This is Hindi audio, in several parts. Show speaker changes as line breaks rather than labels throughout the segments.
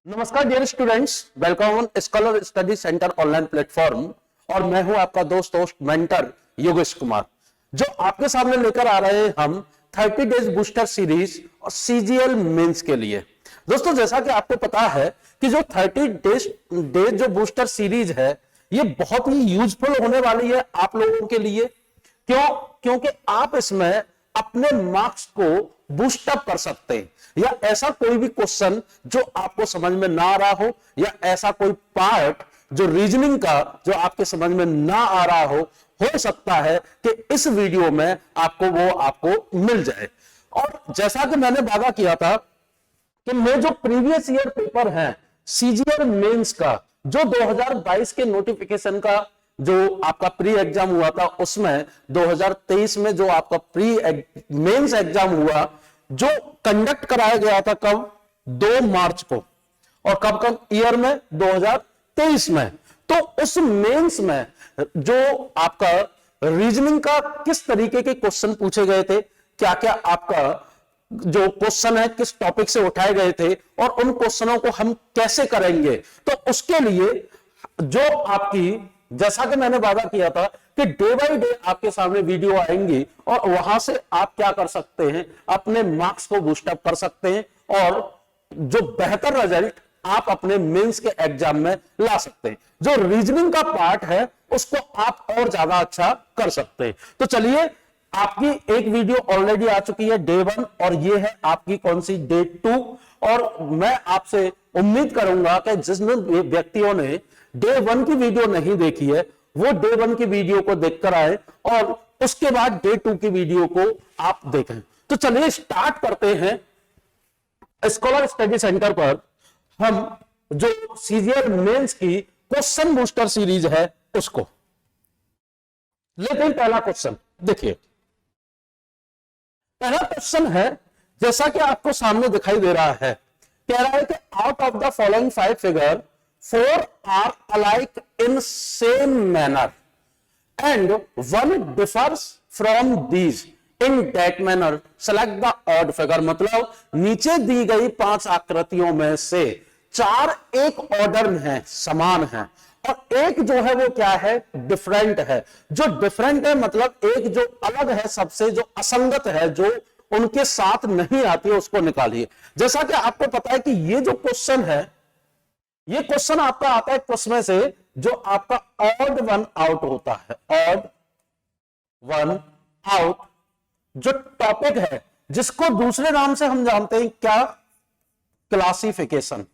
नमस्कार dear students, welcome on scholar study centre online platform. और मैं हूं आपका दोस्त मेंटर योगेश कुमार, जो आपके सामने लेकर आ रहे हैं हम 30 डेज बूस्टर सीरीज और सीजीएल मेंस के लिए। दोस्तों, जैसा कि आपको पता है कि जो 30 डेज जो बूस्टर सीरीज है, ये बहुत ही यूजफुल होने वाली है आप लोगों के लिए। क्योंकि आप इसमें अपने मार्क्स को बूस्टअप कर सकते हैं, या ऐसा कोई भी क्वेश्चन जो आपको समझ में ना आ रहा हो, या ऐसा कोई पार्ट जो रीजनिंग का जो आपके समझ में ना आ रहा हो सकता है कि इस वीडियो में आपको मिल जाए। और जैसा कि मैंने वादा किया था कि मैं जो प्रीवियस ईयर पेपर है सीजीएल मेंस का, जो 2022 के नोटिफिकेशन का जो आपका प्री एग्जाम हुआ था, उसमें 2023 में जो आपका प्री मेंस एग्जाम हुआ, जो कंडक्ट कराया गया था कब, 2 मार्च को, और कब ईयर में 2023 में। तो उस मेंस में जो आपका रीजनिंग का किस तरीके के क्वेश्चन पूछे गए थे, क्या क्या आपका जो क्वेश्चन है किस टॉपिक से उठाए गए थे, और उन क्वेश्चनों को हम कैसे करेंगे, तो उसके लिए जो आपकी, जैसा कि मैंने वादा किया था कि डे बाय डे आपके सामने वीडियो आएंगी, और वहां से आप क्या कर सकते हैं, अपने मार्क्स को बूस्टअप कर सकते हैं, और जो बेहतर रिजल्ट आप अपने मेंस के एग्जाम में ला सकते हैं। जो रीजनिंग का पार्ट है उसको आप और ज्यादा अच्छा कर सकते हैं। तो चलिए, आपकी एक वीडियो ऑलरेडी आ चुकी है डे 1, और ये है आपकी कौन सी, डे 2। और मैं आपसे उम्मीद करूंगा कि जिन व्यक्तियों ने डे 1 की वीडियो नहीं देखी है, वो डे 1 की वीडियो को देखकर आए, और उसके बाद डे 2 की वीडियो को आप देखें। तो चलिए स्टार्ट करते हैं। स्कॉलर स्टडी सेंटर पर हम जो सीजीएल मेंस की क्वेश्चन बूस्टर सीरीज है उसको लेते हैं। पहला क्वेश्चन देखिए, पहला क्वेश्चन है जैसा कि आपको सामने दिखाई दे रहा है, कह रहा है कि out of the following 5 figure 4 are alike in same manner and one differs from these in that manner, select the odd figure। मतलब नीचे दी गई 5 आकृतियों में से 4 एक ऑर्डर में है, समान है, और एक जो है वो क्या है, डिफरेंट है। जो डिफरेंट है मतलब एक जो अलग है सबसे, जो असंगत है, जो उनके साथ नहीं आती है, उसको निकालिए। जैसा कि आपको पता है कि ये जो क्वेश्चन है, ये क्वेश्चन आपका आता है उसमें से जो आपका ऑड वन आउट होता है, ऑड वन आउट, जो टॉपिक है जिसको दूसरे नाम से हम जानते हैं क्या, क्लासिफिकेशन।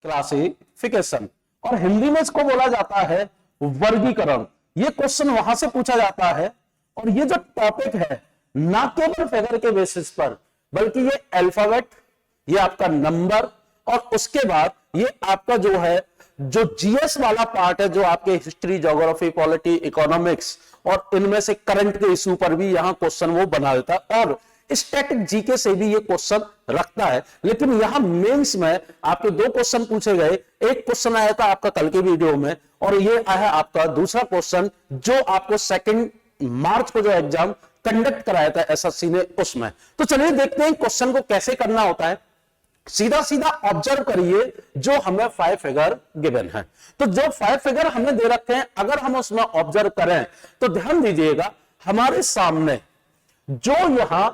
क्लासिफिकेशन, और हिंदी में इसको बोला जाता है वर्गीकरण। ये क्वेश्चन वहां से पूछा जाता है, और ये जो टॉपिक है ना केवल फिगर के बेसिस पर, बल्कि ये अल्फाबेट, ये आपका नंबर, और उसके बाद ये आपका जो है जो जीएस वाला पार्ट है, जो आपके हिस्ट्री, ज्योग्राफी, पॉलिटी, इकोनॉमिक्स, और इनमें से करंट के इश्यू पर भी यहां क्वेश्चन वो बना देता है, और स्टैटिक जीके से भी ये क्वेश्चन रखता है। लेकिन यहां मेंस में आपके 2 क्वेश्चन पूछे गए। एक क्वेश्चन आया था आपका कल के वीडियो में, और ये आया आपका दूसरा क्वेश्चन जो आपको 2 मार्च को जो एग्जाम कंडक्ट कराया था एसएससी ने, उसमें। तो चलिए देखते हैं क्वेश्चन को कैसे करना होता है। सीधा सीधा ऑब्जर्व करिए, जो हमें 5 फिगर गिवन है, तो जो 5 फिगर हमें दे रखे हैं, अगर हम उसमें ऑब्जर्व करें तो ध्यान दीजिएगा, हमारे सामने जो यहां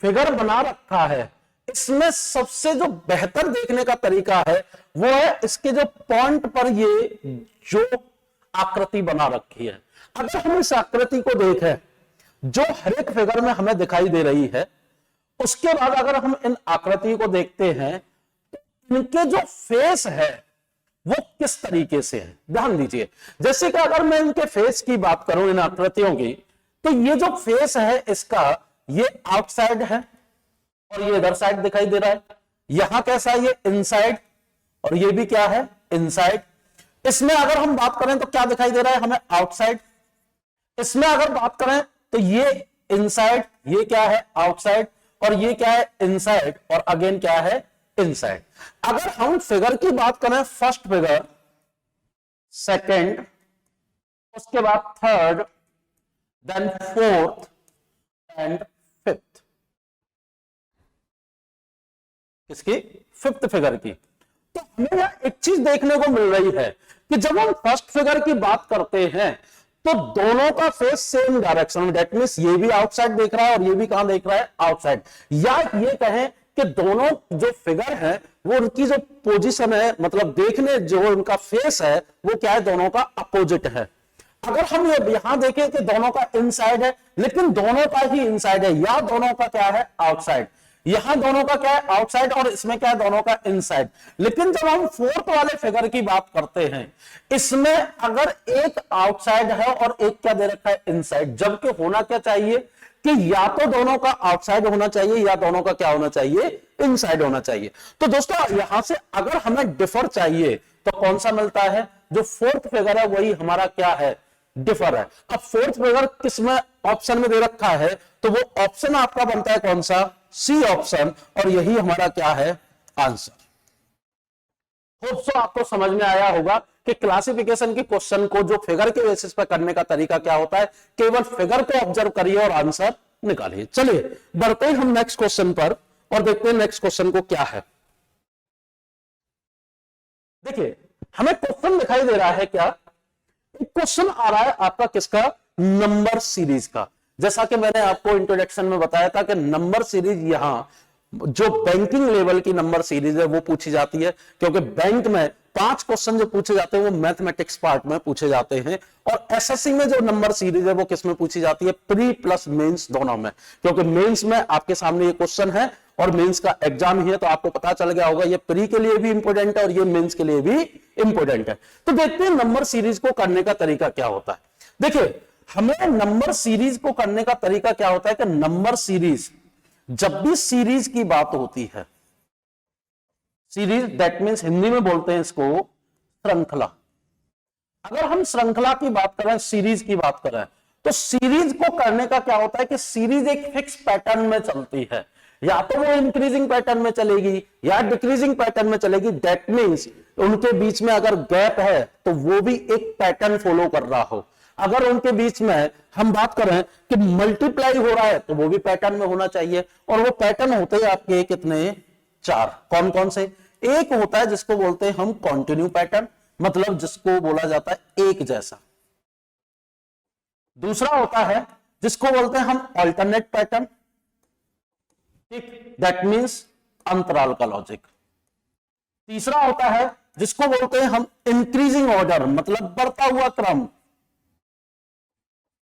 फिगर बना रखा है, इसमें सबसे जो बेहतर देखने का तरीका है वो है इसके जो पॉइंट पर ये जो आकृति बना रखी है। अगर हम इस आकृति को देखें जो हर एक फिगर में हमें दिखाई दे रही है, उसके बाद अगर हम इन आकृति को देखते हैं तो इनके जो फेस है वो किस तरीके से है, ध्यान दीजिए। जैसे कि अगर मैं इनके फेस की बात करूं, इन आकृतियों की, तो ये जो फेस है इसका, ये आउटसाइड है, और ये इधर साइड दिखाई दे रहा है। यहां कैसा है, ये इनसाइड, और ये भी क्या है, इनसाइड। इसमें अगर हम बात करें तो क्या दिखाई दे रहा है हमें, आउटसाइड। इसमें अगर बात करें तो ये इनसाइड, ये क्या है, आउटसाइड, और ये क्या है, इनसाइड, और अगेन क्या है, इनसाइड। अगर हम फिगर की बात करें, फर्स्ट फिगर, सेकंड, उसके बाद third, then fourth and fifth. किसकी? फिफ्थ फिगर की। तो हमें यहां एक चीज देखने को मिल रही है कि जब हम फर्स्ट फिगर की बात करते हैं तो दोनों का फेस सेम डायरेक्शन में, दैट मींस ये भी आउटसाइड देख रहा है और ये भी कहां देख रहा है? आउटसाइड। या ये कहें कि दोनों जो फिगर है वो उनकी जो पोजीशन है, मतलब देखने जो उनका फेस है वो क्या है? दोनों का अपोजिट है। अगर हम ये यहां देखें कि दोनों का इनसाइड है, लेकिन दोनों का ही इनसाइड है, या दोनों का क्या है? आउटसाइड। यहां दोनों का क्या है? आउटसाइड, और इसमें क्या है? दोनों का इनसाइड। लेकिन जब हम फोर्थ वाले फिगर की बात करते हैं, इसमें अगर एक आउटसाइड है और एक क्या दे रखा है? इनसाइड। जबकि होना क्या चाहिए कि या तो दोनों का आउटसाइड होना चाहिए या दोनों का क्या होना चाहिए? इनसाइड होना चाहिए। तो दोस्तों यहां से अगर हमें डिफर चाहिए तो कौन सा मिलता है? जो फोर्थ फिगर है वही हमारा क्या है? डिफर है। अब फोर्थ फिगर किसमें ऑप्शन में दे रखा है? तो वो ऑप्शन आपका बनता है कौन सा? C option. और यही हमारा क्या है? आंसर। होप सो आपको समझ में आया होगा कि क्लासिफिकेशन के क्वेश्चन को जो फिगर के बेसिस पर करने का तरीका क्या होता है। केवल फिगर को ऑब्जर्व करिए और आंसर निकालिए। चलिए बढ़ते हैं हम नेक्स्ट क्वेश्चन पर और देखते हैं नेक्स्ट क्वेश्चन को क्या है। देखिए हमें क्वेश्चन दिखाई दे रहा है, क्या क्वेश्चन आ रहा है आपका? किसका? नंबर सीरीज का। जैसा कि मैंने आपको इंट्रोडक्शन में बताया था कि नंबर सीरीज यहां जो बैंकिंग लेवल की नंबर सीरीज है वो पूछी जाती है, क्योंकि बैंक में 5 क्वेश्चन जो पूछे जाते हैं वो मैथमेटिक्स पार्ट में पूछे जाते हैं। और एसएससी में जो नंबर सीरीज है वो किस में पूछी जाती है? प्री प्लस मेंस दोनों में। क्योंकि मेंस में आपके सामने ये क्वेश्चन है और मेंस का एग्जाम ही है, तो आपको पता चल गया होगा ये प्री के लिए भी इंपॉर्टेंट है और ये मेंस के लिए भी इंपॉर्टेंट है। तो देखते हैं नंबर सीरीज को करने का तरीका क्या होता है। देखिए हमें नंबर सीरीज को करने का तरीका क्या होता है कि नंबर सीरीज, जब भी सीरीज की बात होती है, सीरीज दैट मींस हिंदी में बोलते हैं इसको श्रृंखला। अगर हम श्रृंखला की बात करें, सीरीज की बात करें, तो सीरीज को करने का क्या होता है कि सीरीज एक फिक्स पैटर्न में चलती है। या तो वो इंक्रीजिंग पैटर्न में चलेगी या डिक्रीजिंग पैटर्न में चलेगी। दैट मींस उनके बीच में अगर गैप है तो वो भी एक पैटर्न फॉलो कर रहा हो। अगर उनके बीच में हम बात करें कि मल्टीप्लाई हो रहा है तो वो भी पैटर्न में होना चाहिए। और वो पैटर्न होते हैं आपके कितने? 4। कौन कौन से? एक होता है जिसको बोलते हैं हम कॉन्टिन्यू पैटर्न, मतलब जिसको बोला जाता है एक जैसा। दूसरा होता है जिसको बोलते हैं हम ऑल्टरनेट पैटर्न, ठीक, दैट मींस अंतराल का लॉजिक। तीसरा होता है जिसको बोलते हैं हम इंक्रीजिंग ऑर्डर, मतलब बढ़ता हुआ क्रम,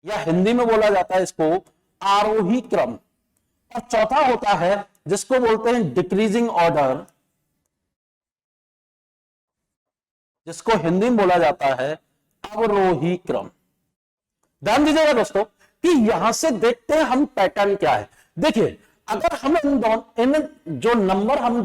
या हिंदी में बोला जाता है इसको आरोही क्रम। और चौथा होता है जिसको बोलते हैं डिक्रीजिंग ऑर्डर, जिसको हिंदी में बोला जाता है अवरोही क्रम। ध्यान दीजिएगा दोस्तों कि यहां से देखते हैं हम पैटर्न क्या है। देखिए अगर हम इन जो नंबर हमें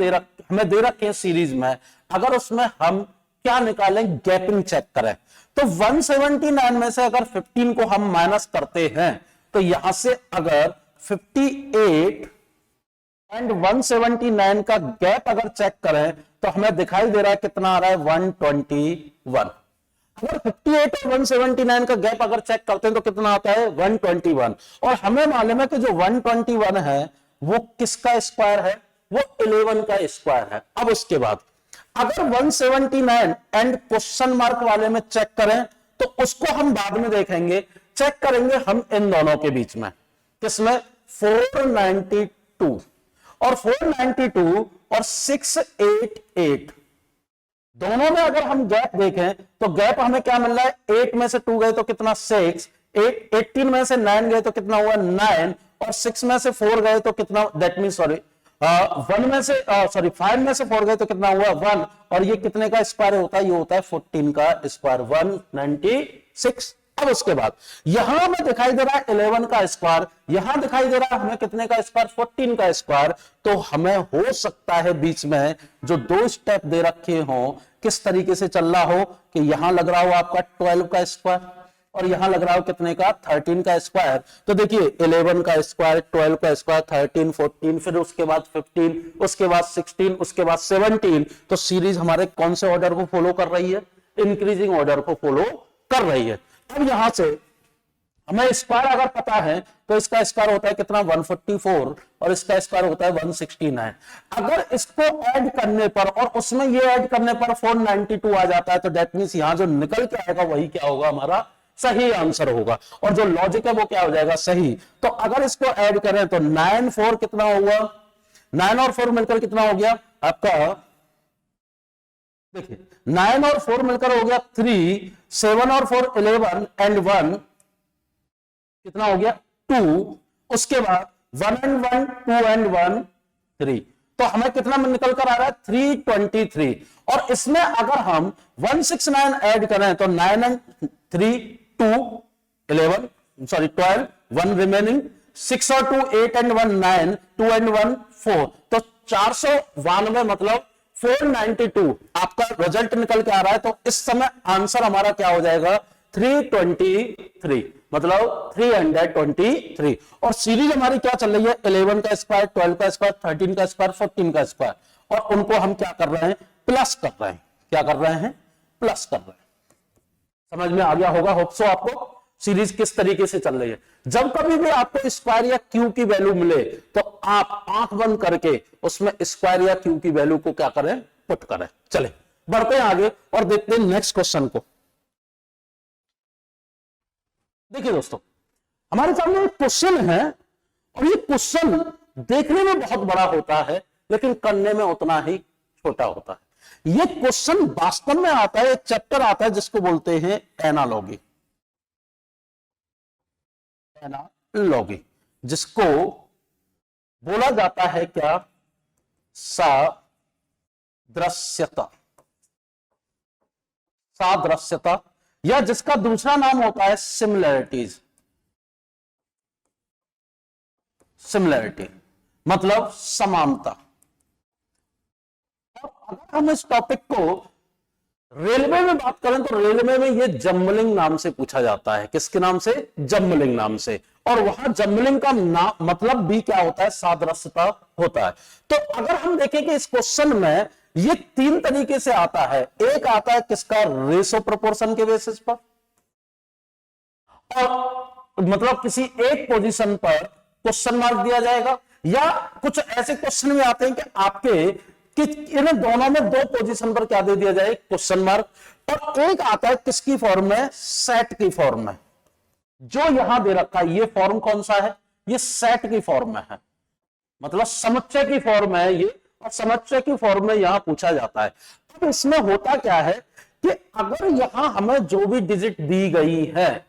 दे रखे हैं सीरीज में, अगर उसमें हम क्या निकालें? गैपिंग चेक करें तो 179 में से अगर 15 को हम माइनस करते हैं तो यहां से अगर 58 एंड 179 का गैप अगर चेक करें तो हमें दिखाई दे रहा है कितना आ रहा है? 121। अगर 58 और 179 का गैप अगर चेक करते हैं तो कितना आता है? 121। और हमें मालूम है कि जो 121 है वो किसका स्क्वायर है? वो 11 का स्क्वायर है। अब उसके बाद अगर 179 एंड क्वेश्चन मार्क वाले में चेक करें तो उसको हम बाद में देखेंगे। चेक करेंगे हम इन दोनों के बीच में, किसमें? 492 और 492 और 688 दोनों में अगर हम गैप देखें तो गैप हमें क्या मिल रहा है? 8 में से 2 गए तो कितना? 6, 18 में से 9 गए तो कितना हुआ? 9, और 6 में से 4 गए तो कितना? दैट मीन सॉरी 5 में से 4 गए तो कितना हुआ? 1। और ये कितने का स्क्वायर होता है? ये होता है 14 का स्क्वायर, 196। अब उसके बाद यहां हमें दिखाई दे रहा है 11 का स्क्वायर, यहां दिखाई दे रहा है हमें कितने का स्क्वायर? 14 का स्क्वायर। तो हमें हो सकता है बीच में जो 2 स्टेप दे रखे हो किस तरीके से चल रहा हो कि यहां लग रहा हो आपका 12 का स्क्वायर और यहां लग रहा हो कितने का? 13 का स्क्वायर। तो देखिए 11 का स्क्वायर, 12 का स्क्वायर, 13, 14, फिर उसके बाद 15, उसके बाद 16, उसके बाद 17। तो सीरीज हमारे कौन से ऑर्डर को फॉलो कर रही है? इंक्रीजिंग ऑर्डर को फॉलो कर रही है। अब यहां से हमें स्क्वायर अगर पता है तो इसका स्क्वायर होता है कितना 144 और इसका स्क्वायर होता है 169। अगर इसको ऐड करने पर और उसमें ये ऐड करने पर 492 आ जाता है तो दैट मींस यहां जो निकल के आएगा वही क्या होगा, हमारा सही आंसर होगा। और जो लॉजिक है वो क्या हो जाएगा, सही। तो अगर इसको ऐड करें तो 9 4 कितना होगा, 9 और 4 मिलकर कितना हो गया आपका, देखिए 9 और 4 मिलकर हो गया 3, 7 और 4 11 एंड 1 कितना हो गया 2, उसके बाद 1 एंड 1 2 एंड 1 3, तो हमें कितना निकल कर आ रहा है 323। और इसमें अगर हम 169 ऐड करें तो 9 एंड 3 2 11 सॉरी 12 1 रिमेनिंग, 6 और 2 8 एंड 1 9 2 एंड 1 4, तो 492 मतलब 492 आपका रिजल्ट निकल के आ रहा है। तो इस समय आंसर हमारा क्या हो जाएगा 323, मतलब 323। और सीरीज हमारी क्या चल रही है 11 का स्क्वायर, 12 का स्क्वायर, 13 का स्क्वायर, 14 का स्क्वायर, और उनको हम क्या कर रहे हैं, प्लस कर रहे हैं। क्या कर रहे हैं, प्लस कर रहे हैं। समझ में आ गया होगा होप सो आपको सीरीज किस तरीके से चल रही है। जब कभी भी आपको स्क्वायर या क्यू की वैल्यू मिले तो आप आंख बंद करके उसमें स्क्वायर या क्यू की वैल्यू को क्या करें, पुट करें। चले बढ़ते हैं आगे और देखते हैं नेक्स्ट क्वेश्चन को। देखिए दोस्तों, हमारे सामने एक क्वेश्चन है और ये क्वेश्चन देखने में बहुत बड़ा होता है लेकिन करने में उतना ही छोटा होता है। ये क्वेश्चन वास्तव में आता है, एक चैप्टर आता है जिसको बोलते हैं एनालॉजी। एनालॉजी जिसको बोला जाता है क्या, सादृश्यता। सादृश्यता या जिसका दूसरा नाम होता है सिमिलैरिटीज। सिमिलैरिटी मतलब समानता। और अगर हम इस टॉपिक को रेलवे में बात करें तो रेलवे में ये जम्बलिंग नाम से पूछा जाता है। किसके नाम से, जम्बलिंग नाम से। और वहां जम्बलिंग का नाम मतलब भी क्या होता है, सादृश्यता होता है। तो अगर हम देखें कि इस क्वेश्चन में ये 3 तरीके से आता है। एक आता है किसका, रेशो प्रोपोर्शन के बेसिस पर, और मतलब किसी एक पोजीशन पर क्वेश्चन मार्क दिया जाएगा, या कुछ ऐसे क्वेश्चन भी आते हैं कि आपके कि इन दोनों में 2 पोजीशन पर क्या दे दिया जाए, क्वेश्चन मार्क। और एक आता है किसकी फॉर्म में, सेट की फॉर्म में। जो यहां दे रखा है ये फॉर्म कौन सा है, ये सेट की फॉर्म में है, मतलब समुच्चय की फॉर्म है ये, और समुच्चय की फॉर्म में यहां पूछा जाता है। अब इसमें होता क्या है कि अगर यहां हमें जो भी डिजिट दी गई है,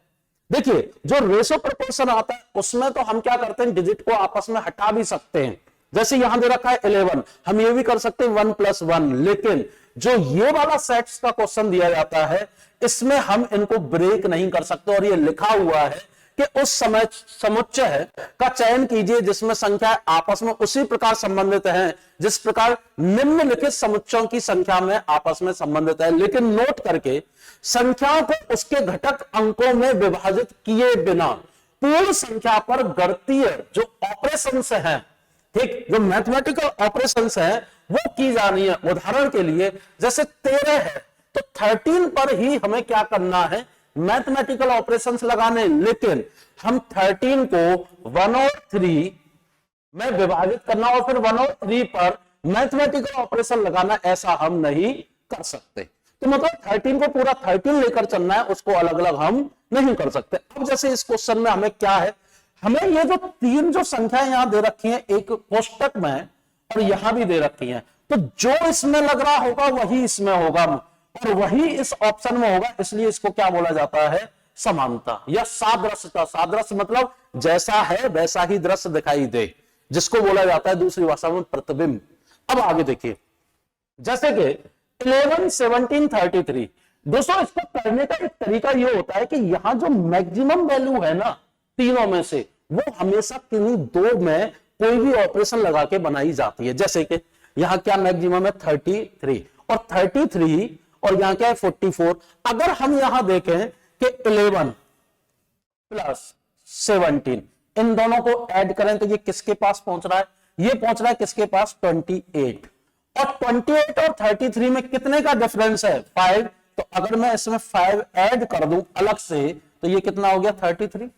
देखिए जो रेशो प्रोपोर्शन आता है उसमें तो हम क्या करते हैं, डिजिट को आपस में हटा भी सकते हैं। जैसे यहां दे रखा है 11, हम ये भी कर सकते हैं 1 + 1, लेकिन जो ये वाला सेट्स का क्वेश्चन दिया जाता है इसमें हम इनको ब्रेक नहीं कर सकते। और ये लिखा हुआ है कि उस समय समुच्चय का चयन कीजिए जिसमें संख्या आपस में उसी प्रकार संबंधित हैं जिस प्रकार निम्नलिखित समुच्चयों की संख्या में आपस में संबंधित है। लेकिन नोट करके संख्याओं को उसके घटक अंकों में विभाजित किए बिना पूर्ण संख्या पर गणितीय जो ऑपरेशंस हैं, ठीक, जो मैथमेटिकल ऑपरेशंस हैं वो की जानी है। उदाहरण के लिए जैसे 13 है तो 13 पर ही हमें क्या करना है, मैथमेटिकल ऑपरेशंस लगाने। लेकिन हम 13 को 1 और 3 में विभाजित करना और फिर 1 और 3 पर मैथमेटिकल ऑपरेशन लगाना, ऐसा हम नहीं कर सकते। तो मतलब 13 को पूरा 13 लेकर चलना है, उसको अलग अलग हम नहीं कर सकते। अब जैसे इस क्वेश्चन में हमें क्या है, हमें ये जो 3 जो संख्याएं यहां दे रखी हैं एक कोष्टक में और यहां भी दे रखी हैं, तो जो इसमें लग रहा होगा वही इसमें होगा और वही इस ऑप्शन में होगा, इसलिए इसको क्या बोला जाता है, समानता या सादृश्यता। सादृश्य मतलब जैसा है वैसा ही दृश्य दिखाई दे, जिसको बोला जाता है दूसरी भाषा में प्रतिबिंब। अब आगे देखिए, जैसे कि 11 17 33, दोस्तों इसको करने का एक तरीका यह होता है कि यहां जो मैक्सिमम वैल्यू है ना तीनों में से, वो हमेशा किन्हीं 2 में कोई भी ऑपरेशन लगा के बनाई जाती है। जैसे कि यहां क्या मैक्सिमम है 33 और 33 और यहां क्या है 44। अगर हम यहां देखें कि 11 + 17 इन दोनों को ऐड करें तो ये किसके पास पहुंच रहा है, ये पहुंच रहा है किसके पास 28। और 28 और 33 में कितने का डिफरेंस है 5। तो अगर मैं इसमें 5 ऐड कर दूं अलग से तो ये कितना हो गया 33।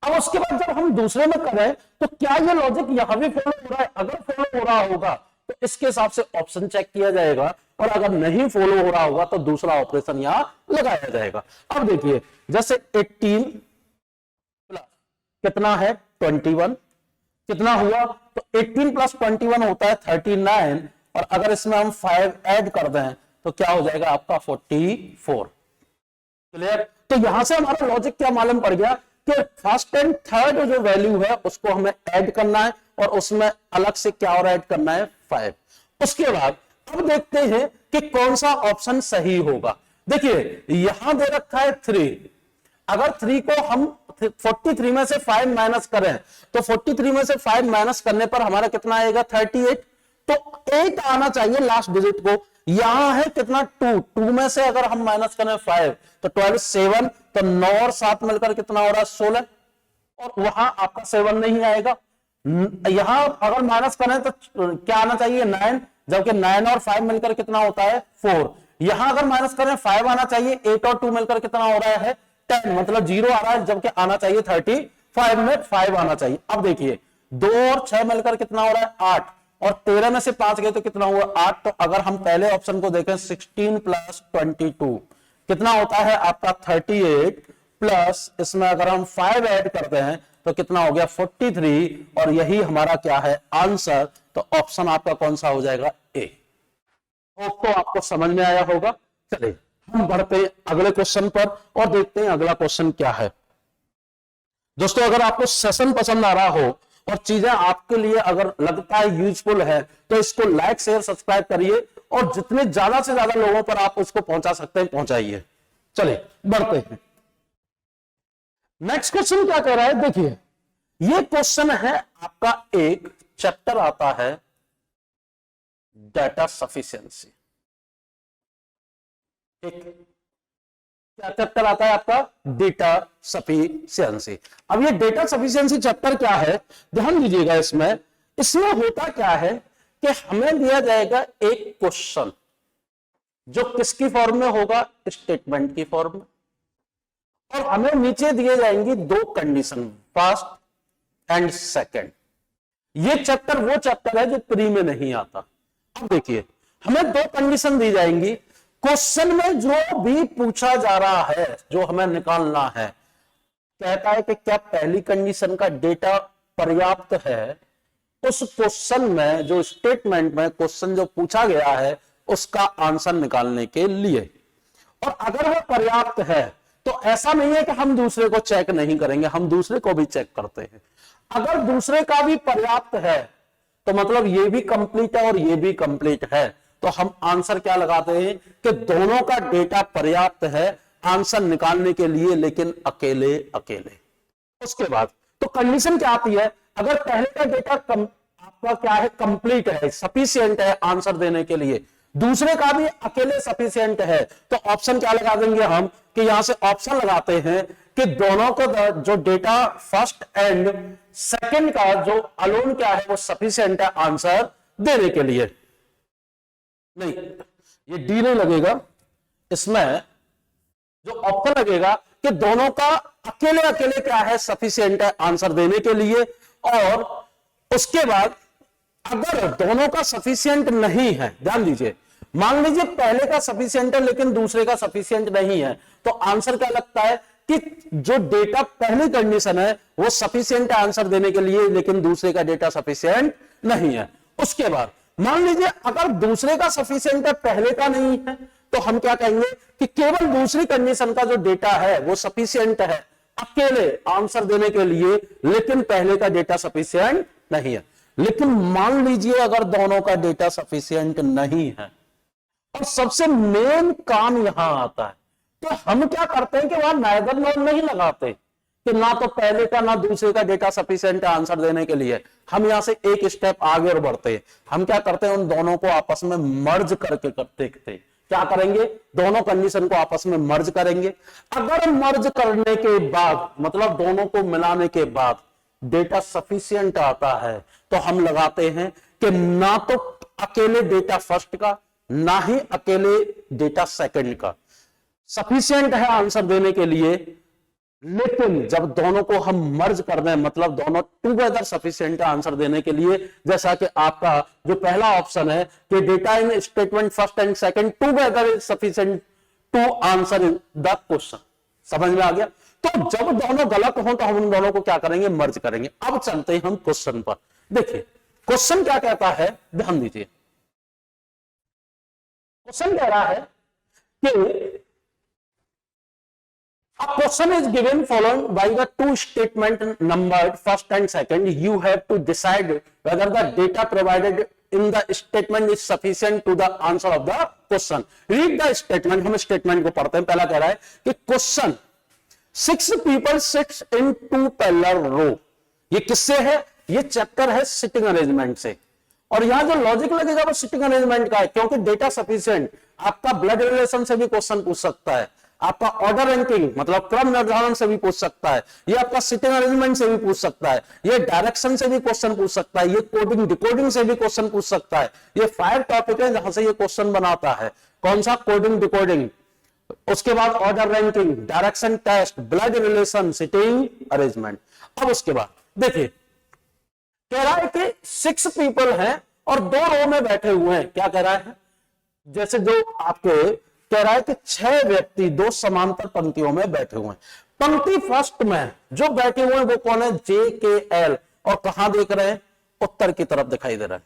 अब उसके बाद जब हम दूसरे में करें तो क्या ये लॉजिक यहां भी फॉलो हो रहा है? अगर फॉलो हो रहा होगा तो इसके हिसाब से ऑप्शन चेक किया जाएगा, और अगर नहीं फॉलो हो रहा होगा तो दूसरा ऑपरेशन यहां लगाया जाएगा। अब देखिए जैसे 18 प्लस कितना है 21, कितना हुआ? तो 18 प्लस 21 होता है 39, और अगर इसमें हम 5 ऐड कर दें तो क्या हो जाएगा आपका 44। क्लियर? तो यहां से हमारा लॉजिक क्या मालूम पड़ गया कि फर्स्ट एंड थर्ड जो वैल्यू है उसको हमें ऐड करना है, और उसमें अलग से क्या और ऐड करना है 5। उसके बाद अब देखते हैं कि कौन सा ऑप्शन सही होगा। देखिए यहां दे रखा है 3, अगर 3 को हम 43 में से 5 माइनस करें तो 43 में से 5 माइनस करने पर हमारा कितना आएगा 38। तो 8 आना चाहिए लास्ट डिजिट को, यहां है कितना 2 में से अगर हम माइनस करें 5 तो 12 7, तो 9 और 7 मिलकर कितना हो रहा है 16, और वहां आपका 7 नहीं आएगा। यहां अगर माइनस करें तो क्या आना चाहिए 9, जबकि 9 और 5 मिलकर कितना होता है 4। यहां अगर माइनस करें 5 आना चाहिए, 8 और 2 मिलकर कितना हो रहा है 10, मतलब 0 आ रहा है, जबकि आना चाहिए 35 में 5 आना चाहिए। अब देखिए 2 और 6 मिलकर कितना हो रहा है 8, और 13 में से 5 गए तो कितना हुआ 8। तो अगर हम पहले ऑप्शन को देखें 16 प्लस 22 कितना होता है आपका 38, प्लस इसमें अगर हम 5 ऐड करते हैं तो कितना हो गया 43, और यही हमारा क्या है आंसर। तो ऑप्शन आपका कौन सा हो जाएगा ए। तो आपको समझ में आया होगा। चलिए हम बढ़ते हैं अगले क्वेश्चन पर और देखते हैं अगला क्वेश्चन क्या है। दोस्तों अगर आपको सेशन पसंद आ रहा हो और चीजें आपके लिए अगर लगता है यूजफुल है तो इसको लाइक शेयर सब्सक्राइब करिए, और जितने ज्यादा से ज्यादा लोगों पर आप उसको पहुंचा सकते हैं पहुंचाइए। चलिए बढ़ते हैं। नेक्स्ट क्वेश्चन क्या कह रहा है, देखिए ये क्वेश्चन है आपका, एक चैप्टर आता है डाटा सफिशिएंसी। ठीक, क्या चैप्टर आता है आपका डेटा सफिशिएंसी। अब ये डेटा सफिशिएंसी चैप्टर क्या है, ध्यान दीजिएगा। इसमें होता क्या है कि हमें दिया जाएगा एक क्वेश्चन जो किसकी फॉर्म में होगा, स्टेटमेंट की फॉर्म में, और हमें नीचे दिए जाएंगी 2 कंडीशन, फर्स्ट एंड सेकंड। ये चैप्टर वो चैप्टर है जो प्री में नहीं आता। अब देखिए हमें 2 कंडीशन दी जाएंगी। क्वेश्चन में जो भी पूछा जा रहा है, जो हमें निकालना है, कहता है कि क्या पहली कंडीशन का डेटा पर्याप्त है उस क्वेश्चन में, जो स्टेटमेंट में क्वेश्चन जो पूछा गया है उसका आंसर निकालने के लिए। और अगर वो पर्याप्त है तो ऐसा नहीं है कि हम दूसरे को चेक नहीं करेंगे, हम दूसरे को भी चेक करते हैं। अगर दूसरे का भी पर्याप्त है तो मतलब ये भी कंप्लीट है और ये भी कंप्लीट है, तो हम आंसर क्या लगाते हैं कि दोनों का डेटा पर्याप्त है आंसर निकालने के लिए, लेकिन अकेले अकेले। उसके बाद तो कंडीशन क्या आती है, अगर पहले का डेटा आपका क्या है कंप्लीट है, सफिशिएंट है आंसर देने के लिए, दूसरे का भी अकेले सफिशिएंट है, तो ऑप्शन क्या लगा देंगे हम कि यहां से ऑप्शन लगाते हैं कि दोनों को जो डेटा फर्स्ट एंड सेकंड का जो अलोन क्या है वो सफिशिएंट है आंसर देने के लिए। नहीं, ये डी नहीं लगेगा, इसमें जो ऑप्शन लगेगा कि दोनों का अकेले अकेले क्या है सफिशिएंट है आंसर देने के लिए। और उसके बाद अगर दोनों का सफिशिएंट नहीं है, ध्यान दीजिए, मान लीजिए पहले का सफिशिएंट है लेकिन दूसरे का सफिशिएंट नहीं है, तो आंसर क्या लगता है कि जो डेटा पहली कंडीशन है वो सफिशिएंट है आंसर देने के लिए, लेकिन दूसरे का डेटा सफिशिएंट नहीं है। उसके बाद मान लीजिए अगर दूसरे का सफिशिएंट है पहले का नहीं है, तो हम क्या कहेंगे कि केवल दूसरी कंडीशन का जो डेटा है वो सफिशिएंट है अकेले आंसर देने के लिए, लेकिन पहले का डेटा सफिशिएंट नहीं है। लेकिन मान लीजिए अगर दोनों का डेटा सफिशिएंट नहीं है, और सबसे मेन काम यहां आता है, तो हम क्या करते हैं कि वहां नाइदर नॉर नहीं लगाते कि ना तो पहले का ना दूसरे का डेटा सफिशिएंट है आंसर देने के लिए। हम यहां से एक स्टेप आगे और बढ़ते हैं, हम क्या करते हैं उन दोनों को आपस में मर्ज करके देखते हैं। क्या करेंगे, दोनों कंडीशन को आपस में मर्ज करेंगे। अगर मर्ज करने के बाद मतलब दोनों को मिलाने के बाद डेटा सफिशिएंट आता है, तो हम लगाते हैं कि ना तो अकेले डेटा फर्स्ट का ना ही अकेले डेटा सेकंड का सफिशिएंट है आंसर देने के लिए, लेकिन जब दोनों को हम मर्ज कर दें, मतलब दोनों टुगेदर सफिशिएंट आंसर देने के लिए, जैसा कि आपका जो पहला ऑप्शन है कि data in statement first and second together is sufficient to answer the question, समझ में आ गया। तो जब दोनों गलत हो तो हम उन दोनों को क्या करेंगे, मर्ज करेंगे। अब चलते हैं हम क्वेश्चन पर। देखिए क्वेश्चन क्या कहता है, ध्यान दीजिए। क्वेश्चन कह रहा है कि a question is given following by the two statement numbered first and second. You have to decide whether the data provided in the statement is sufficient to the answer of the question. Read the statement. हम statement को पढ़ते हैं। पहला कह रहा है कि question 6 people sits in 2 parallel row. ये किससे है, ये चैप्टर है सिटिंग अरेंजमेंट से। और यहां जो लॉजिक लगेगा वो सिटिंग अरेंजमेंट का है, क्योंकि डेटा सफिशिएंट आपका ब्लड रिलेशन से भी क्वेश्चन पूछ सकता है, आपका ऑर्डर रैंकिंग मतलब क्रम निर्धारण से भी पूछ सकता है, ये आपका सिटिंग अरेंजमेंट से भी पूछ सकता है, ये डायरेक्शन से भी क्वेश्चन पूछ सकता है, ये कोडिंग डिकोडिंग से भी क्वेश्चन पूछ सकता है। ये 5 टॉपिक है जहां से ये क्वेश्चन बनाता है। कौन सा, कोडिंग डिकोडिंग, उसके बाद order ranking, direction test, blood relation, sitting arrangement. अब उसके बाद देखिए कह रहा है कि 6 पीपल हैं और 2 रो में बैठे हुए हैं। क्या कह रहा है, जैसे जो आपके कह रहा है कि 6 व्यक्ति 2 समांतर पंक्तियों में बैठे हुए हैं। पंक्ति फर्स्ट में जो बैठे हुए हैं वो कौन है, जे के एल, और कहां देख रहे हैं, उत्तर की तरफ दिखाई दे रहा है।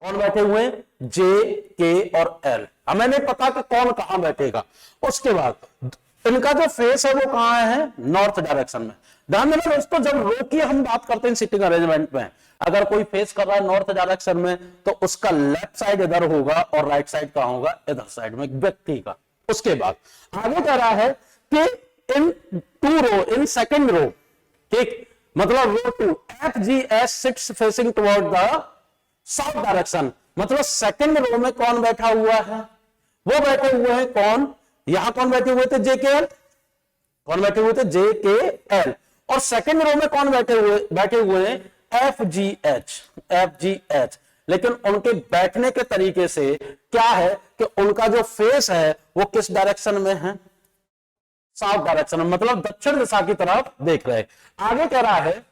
कौन बैठे हुए हैं, जे के और एल। हमें नहीं पता कि कौन कहां बैठेगा। उसके बाद इनका जो फेस है वो कहां है, नॉर्थ डायरेक्शन में। ध्यान देना दोस्तों, जब रो की हम बात करते हैं सिटिंग अरेंजमेंट में, अगर कोई फेस कर रहा है नॉर्थ डायरेक्शन में तो उसका लेफ्ट साइड इधर होगा और राइट साइड कहां होगा, इधर साइड में व्यक्ति का। उसके बाद आगे कह रहा है कि इन 2 रो इन सेकंड रो, ठीक, मतलब रो 2 F G S seats facing toward the south direction, मतलब सेकंड रो में कौन बैठा हुआ है, वो बैठे हुए हैं कौन, यहां कौन बैठे हुए थे, जे के एल, कौन बैठे हुए थे, जे के एल। और सेकंड रो में कौन बैठे हुए हैं, एफ जी एच। लेकिन उनके बैठने के तरीके से क्या है कि उनका जो फेस है वो किस डायरेक्शन में है, साउथ डायरेक्शन में, मतलब दक्षिण दिशा की तरफ देख रहे हैं। आगे कह रहा है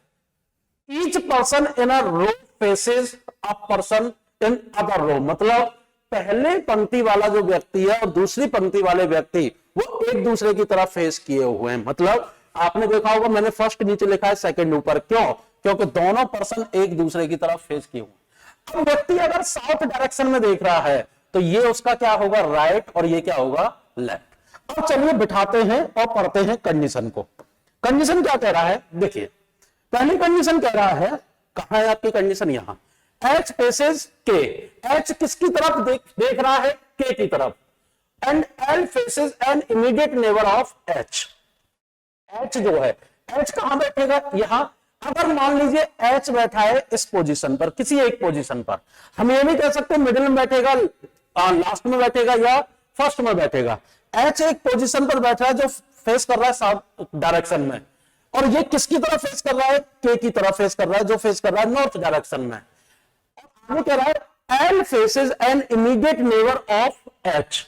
each person in a row faces a person in other row, मतलब पहले पंक्ति वाला जो व्यक्ति है और दूसरी पंक्ति वाले व्यक्ति वो एक दूसरे की तरफ फेस किए हुए हैं। मतलब आपने देखा होगा मैंने फर्स्ट नीचे लिखा है, सेकंड ऊपर, क्यों, क्योंकि दोनों पर्सन एक दूसरे की तरफ फेस किए हुए। अब व्यक्ति अगर साउथ डायरेक्शन में देख रहा है तो ये उसका क्या होगा, राइट, और ये क्या होगा, लेफ्ट। अब चलिए बिठाते हैं और पढ़ते हैं कंडीशन को। कंडीशन क्या कह रहा है, देखिए पहली कंडीशन कह रहा है, कहां है आपकी कंडीशन, यहां, एच फेसेस के, एच किसकी तरफ देख रहा है, के की तरफ, and L faces an immediate neighbour of H. H जो है, एच कहां बैठेगा, यहां। अगर मान लीजिए एच बैठा है इस पोजीशन पर, किसी एक पोजीशन पर, हम ये नहीं कह सकते मिडिल में बैठेगा, लास्ट में बैठेगा या फर्स्ट में बैठेगा। एच एक पोजीशन पर बैठा है जो फेस कर रहा है साउथ डायरेक्शन में, और ये किसकी तरफ फेस कर रहा है, के की तरफ फेस कर रहा है जो फेस कर रहा है नॉर्थ डायरेक्शन में। आगे कह रहा है L faces an immediate neighbour of H.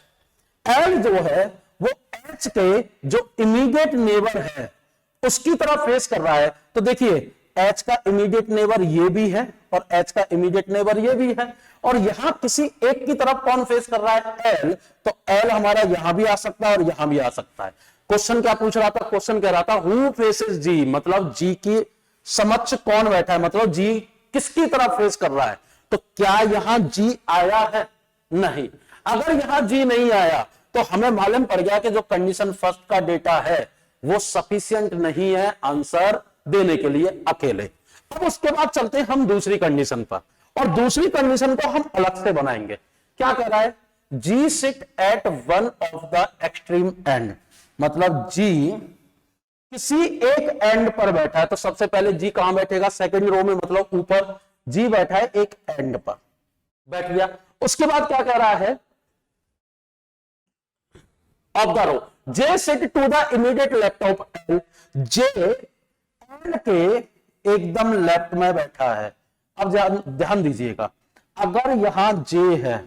L जो है वो एच के जो इमीडिएट नेबर है उसकी तरफ फेस कर रहा है। तो देखिए एच का इमीडिएट नेबर ये भी है और एच का इमीडिएट नेबर ये भी है, और यहां किसी एक की तरफ कौन फेस कर रहा है, एल। तो एल हमारा यहां भी आ सकता है और यहां भी आ सकता है। क्वेश्चन क्या पूछ रहा था, क्वेश्चन कह रहा था हु फेसेस जी, मतलब जी की समक्ष कौन बैठा है, मतलब जी किसकी तरफ फेस कर रहा है। तो क्या यहां जी आया है, नहीं। अगर यहां जी नहीं आया तो हमें मालूम पड़ गया कि जो कंडीशन फर्स्ट का डेटा है वो सफिशिएंट नहीं है आंसर देने के लिए अकेले। अब उसके बाद चलते हैं हम दूसरी कंडीशन पर, और दूसरी कंडीशन को हम अलग से बनाएंगे। क्या कह रहा है, G sit at one of the extreme end, मतलब जी किसी एक एंड पर बैठा है। तो सबसे पहले जी कहां बैठेगा, सेकंड रो में, मतलब ऊपर जी बैठा है एक एंड पर, बैठ गया। उसके बाद क्या कह रहा है, of the row J sit to the immediate left of L, J L के एकदम लेफ्ट में बैठा है। अब ध्यान दीजिएगा, अगर यहां जे है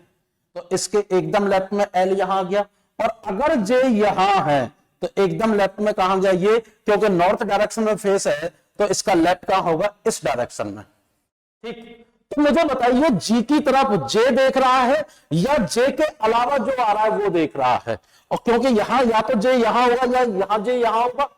तो इसके एकदम लेफ्ट में एल यहां आ गया, और अगर जे यहां है तो एकदम लेफ्ट में कहां गया ये, क्योंकि नॉर्थ डायरेक्शन में फेस है तो इसका लेफ्ट कहां होगा, इस डायरेक्शन में। ठीक, तो मुझे बताइए जी की तरफ जे देख रहा है या जे के अलावा जो आ रहा है वो देख रहा है, और क्योंकि यहां या तो जे यहां होगा या यहां जे यहां होगा,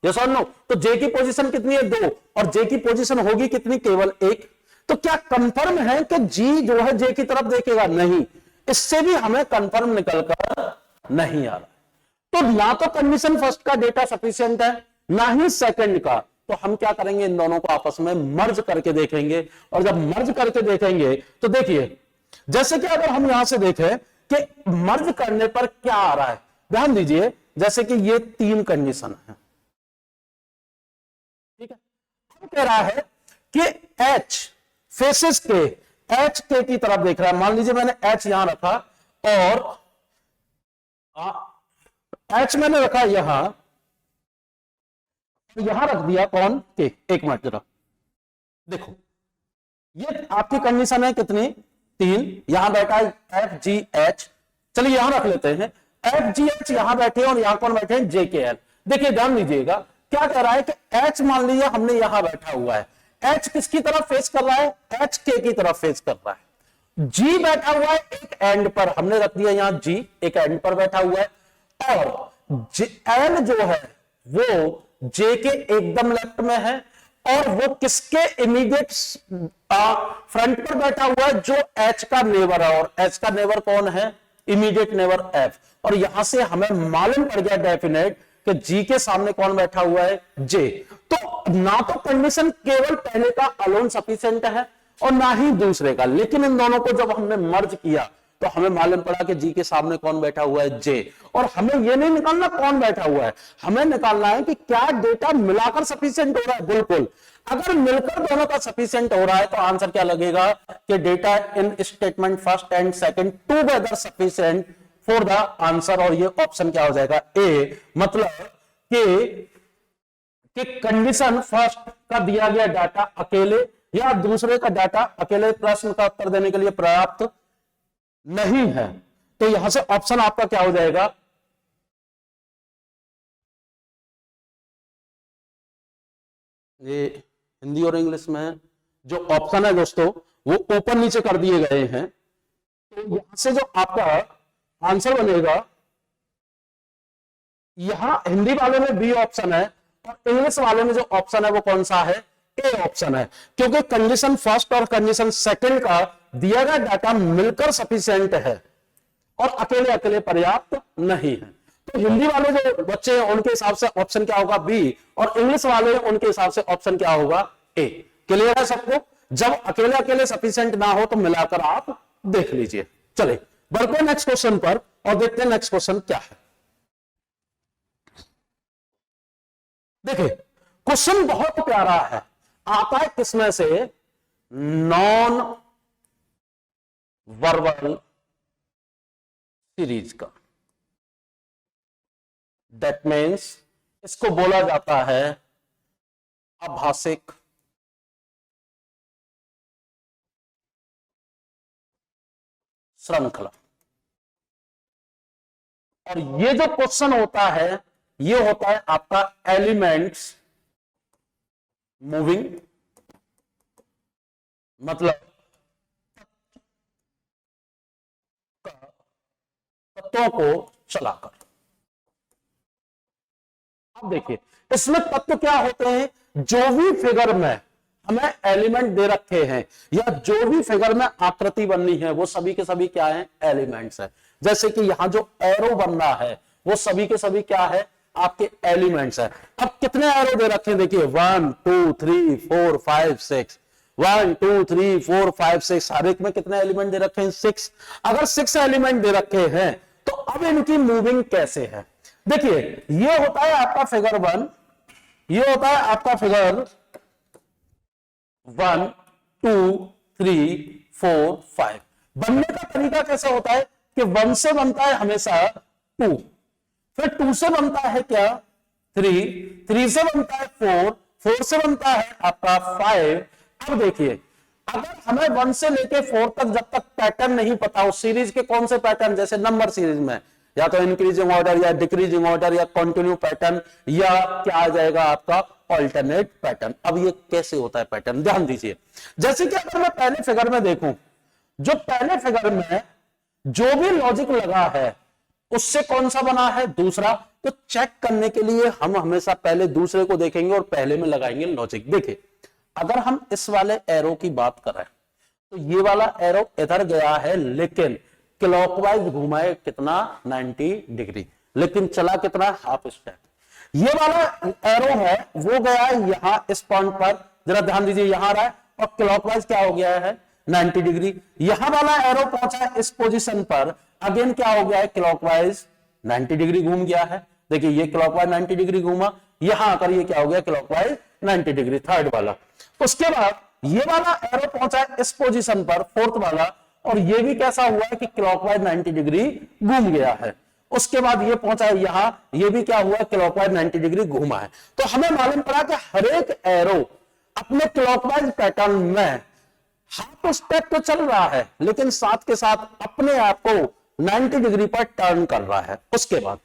यस और नो। तो जे की पोजीशन कितनी है, 2, और जे की पोजीशन होगी कितनी, केवल 1। तो क्या कंफर्म है कि जी जो है जे की तरफ देखेगा, नहीं। इससे भी हमें कंफर्म निकलकर नहीं आ रहा। तो ना तो कंडीशन फर्स्ट का डेटा सफिशिएंट है, ना ही सेकंड का। तो हम क्या करेंगे, इन दोनों को आपस में मर्ज करके देखेंगे, और जब मर्ज करके देखेंगे तो देखिए, जैसे कि अगर हम यहां से देखें कि मर्ज करने पर क्या आ रहा है, ध्यान दीजिए, जैसे कि ये 3 कंडीशन है, ठीक है। हम कह रहा है कि H फेसेस के, H के की तरफ देख रहा है। मान लीजिए मैंने H यहां रखा और H मैंने रखा यहां रख दिया कौन के, एक मिनट जरा देखो, ये आपकी कंडीशन है कितनी, 3। यहां बैठा है FGH, चलिए यहां रख लेते हैं FGH, यहां बैठे और यहां कौन बैठे हैं, JKL। देखिए ध्यान दीजिएगा, क्या कह रहा है कि H मान लीजिए हमने यहां बैठा हुआ है, H किसकी तरफ फेस कर रहा है, HK की तरफ फेस कर रहा है। G बैठा हुआ है एक एंड पर, हमने रख दिया यहां G एक एंड पर बैठा हुआ है, और L जो है वो J के एकदम लेफ्ट में है, और वो किसके इमीडिएट फ्रंट पर बैठा हुआ है, जो H का नेबर है, और H का नेबर कौन है, इमीडिएट नेबर F। और यहां से हमें मालूम पड़ गया डेफिनेट कि G के सामने कौन बैठा हुआ है, J। तो ना तो कंडीशन केवल पहले का अलोन सफिशिएंट है और ना ही दूसरे का, लेकिन इन दोनों को जब हमने मर्ज किया तो हमें मालूम पड़ा कि जी के सामने कौन बैठा हुआ है, जे। और हमें यह नहीं निकालना कौन बैठा हुआ है, हमें निकालना है कि क्या डेटा मिलाकर सफिशिएंट हो रहा है। बिल्कुल, अगर मिलकर दोनों का सफिशिएंट हो रहा है तो आंसर क्या लगेगा कि data in statement first and second together sufficient for the answer, और ये ऑप्शन क्या हो जाएगा, ए। मतलब कि कंडीशन फर्स्ट का दिया गया डाटा अकेले या दूसरे का डाटा अकेले प्रश्न का उत्तर देने के लिए पर्याप्त नहीं है। तो यहां से ऑप्शन आपका क्या हो जाएगा, ये हिंदी और इंग्लिश में जो ऑप्शन है दोस्तों वो ऊपर नीचे कर दिए गए हैं। तो यहां से जो आपका आंसर बनेगा, यहां हिंदी वाले में बी ऑप्शन है और इंग्लिश वाले में जो ऑप्शन है वो कौन सा है, ए ऑप्शन है। क्योंकि कंडीशन फर्स्ट और कंडीशन सेकंड का दिया गया डाटा मिलकर सफिशिएंट है और अकेले अकेले पर्याप्त नहीं है। तो हिंदी वाले जो बच्चे हैं उनके हिसाब से ऑप्शन क्या होगा, बी, और इंग्लिश वाले उनके हिसाब से ऑप्शन क्या होगा, ए। क्लियर है सबको? जब अकेले अकेले सफिशिएंट ना हो तो मिलाकर आप देख लीजिए। चलिए बढ़ते हैं नेक्स्ट क्वेश्चन पर और देखते हैं नेक्स्ट क्वेश्चन क्या है। देखिए क्वेश्चन बहुत प्यारा है, आता है किसमें से, नॉन वर्बल सीरीज का। दैट मीन्स इसको बोला जाता है आभाषिक श्रृंखला। और ये जो क्वेश्चन होता है ये होता है आपका एलिमेंट्स मूविंग, मतलब तत्वों को चलाकर। अब देखिए इसमें तत्व क्या होते हैं, जो भी फिगर में हमें एलिमेंट दे रखे हैं या जो भी फिगर में आकृति बननी है वो सभी के सभी क्या है, एलिमेंट्स है। जैसे कि यहां जो एरो बन रहा है वो सभी के सभी क्या है, आपके एलिमेंट्स है। अब कितने एरो दे रखे हैं, देखिए 1 2 3 4 5 6, 1 2 3 4 5 6, हर एक में कितने एलिमेंट दे रखे हैं, 6। अगर 6 एलिमेंट दे रखे हैं तो अब इनकी मूविंग कैसे है। देखिए ये होता है आपका फिगर 1, ये होता है आपका फिगर 1 2 3 4 5। बनने का तरीका कैसे होता है कि 1 से बनता है हमेशा 2, फिर 2 से बनता है क्या 3, 3 से बनता है 4, 4 से बनता है आपका 5। अब देखिए अगर हमें 1 से लेके 4 तक जब तक पैटर्न नहीं पता, उस सीरीज के कौन से पैटर्न, जैसे नंबर सीरीज में या तो इंक्रीजिंग ऑर्डर या डिक्रीजिंग ऑर्डर या कंटिन्यू पैटर्न या क्या आ जाएगा आपका ऑल्टरनेट पैटर्न। अब ये कैसे होता है पैटर्न, ध्यान दीजिए। जैसे कि अगर मैं पहले फिगर में देखूं, जो पहले फिगर में जो भी लॉजिक लगा है उससे कौन सा बना है, दूसरा। तो चेक करने के लिए हम हमेशा पहले दूसरे को देखेंगे और पहले में लगाएंगे लॉजिक। देखिए अगर हम इस वाले एरो की बात करें तो ये वाला एरो इधर गया है लेकिन क्लॉकवाइज घूमा है कितना, 90 डिग्री, लेकिन चला कितना, हाफ स्टेप। ये वाला एरो है वो गया है यहां इस पॉइंट पर, जरा ध्यान दीजिए, यहां रहा है और क्लॉकवाइज क्या हो गया है 90 डिग्री। यहां वाला एरो पहुंचा है इस पोजीशन पर, अगेन क्या हो गया है, क्लॉकवाइज 90 डिग्री घूम गया है। देखिए ये क्लॉकवाइज 90 डिग्री घूमा, यहां आकर ये क्या हो गया, क्लॉकवाइज 90 डिग्री, थर्ड वाला। उसके बाद ये वाला एरो पहुंचा है इस पोजीशन पर, फोर्थ वाला, और ये भी कैसा हुआ है कि क्लॉकवाइज 90 डिग्री घूम गया है। उसके बाद ये पहुंचा है यहां, ये भी क्या हुआ, क्लॉकवाइज 90 डिग्री घूमा है। तो हमें मालूम पड़ा कि हर एक एरो अपने क्लॉकवाइज पैटर्न में हाफ स्टेप तो चल रहा है लेकिन साथ के साथ अपने आप को 90 डिग्री पर टर्न कर रहा है। उसके बाद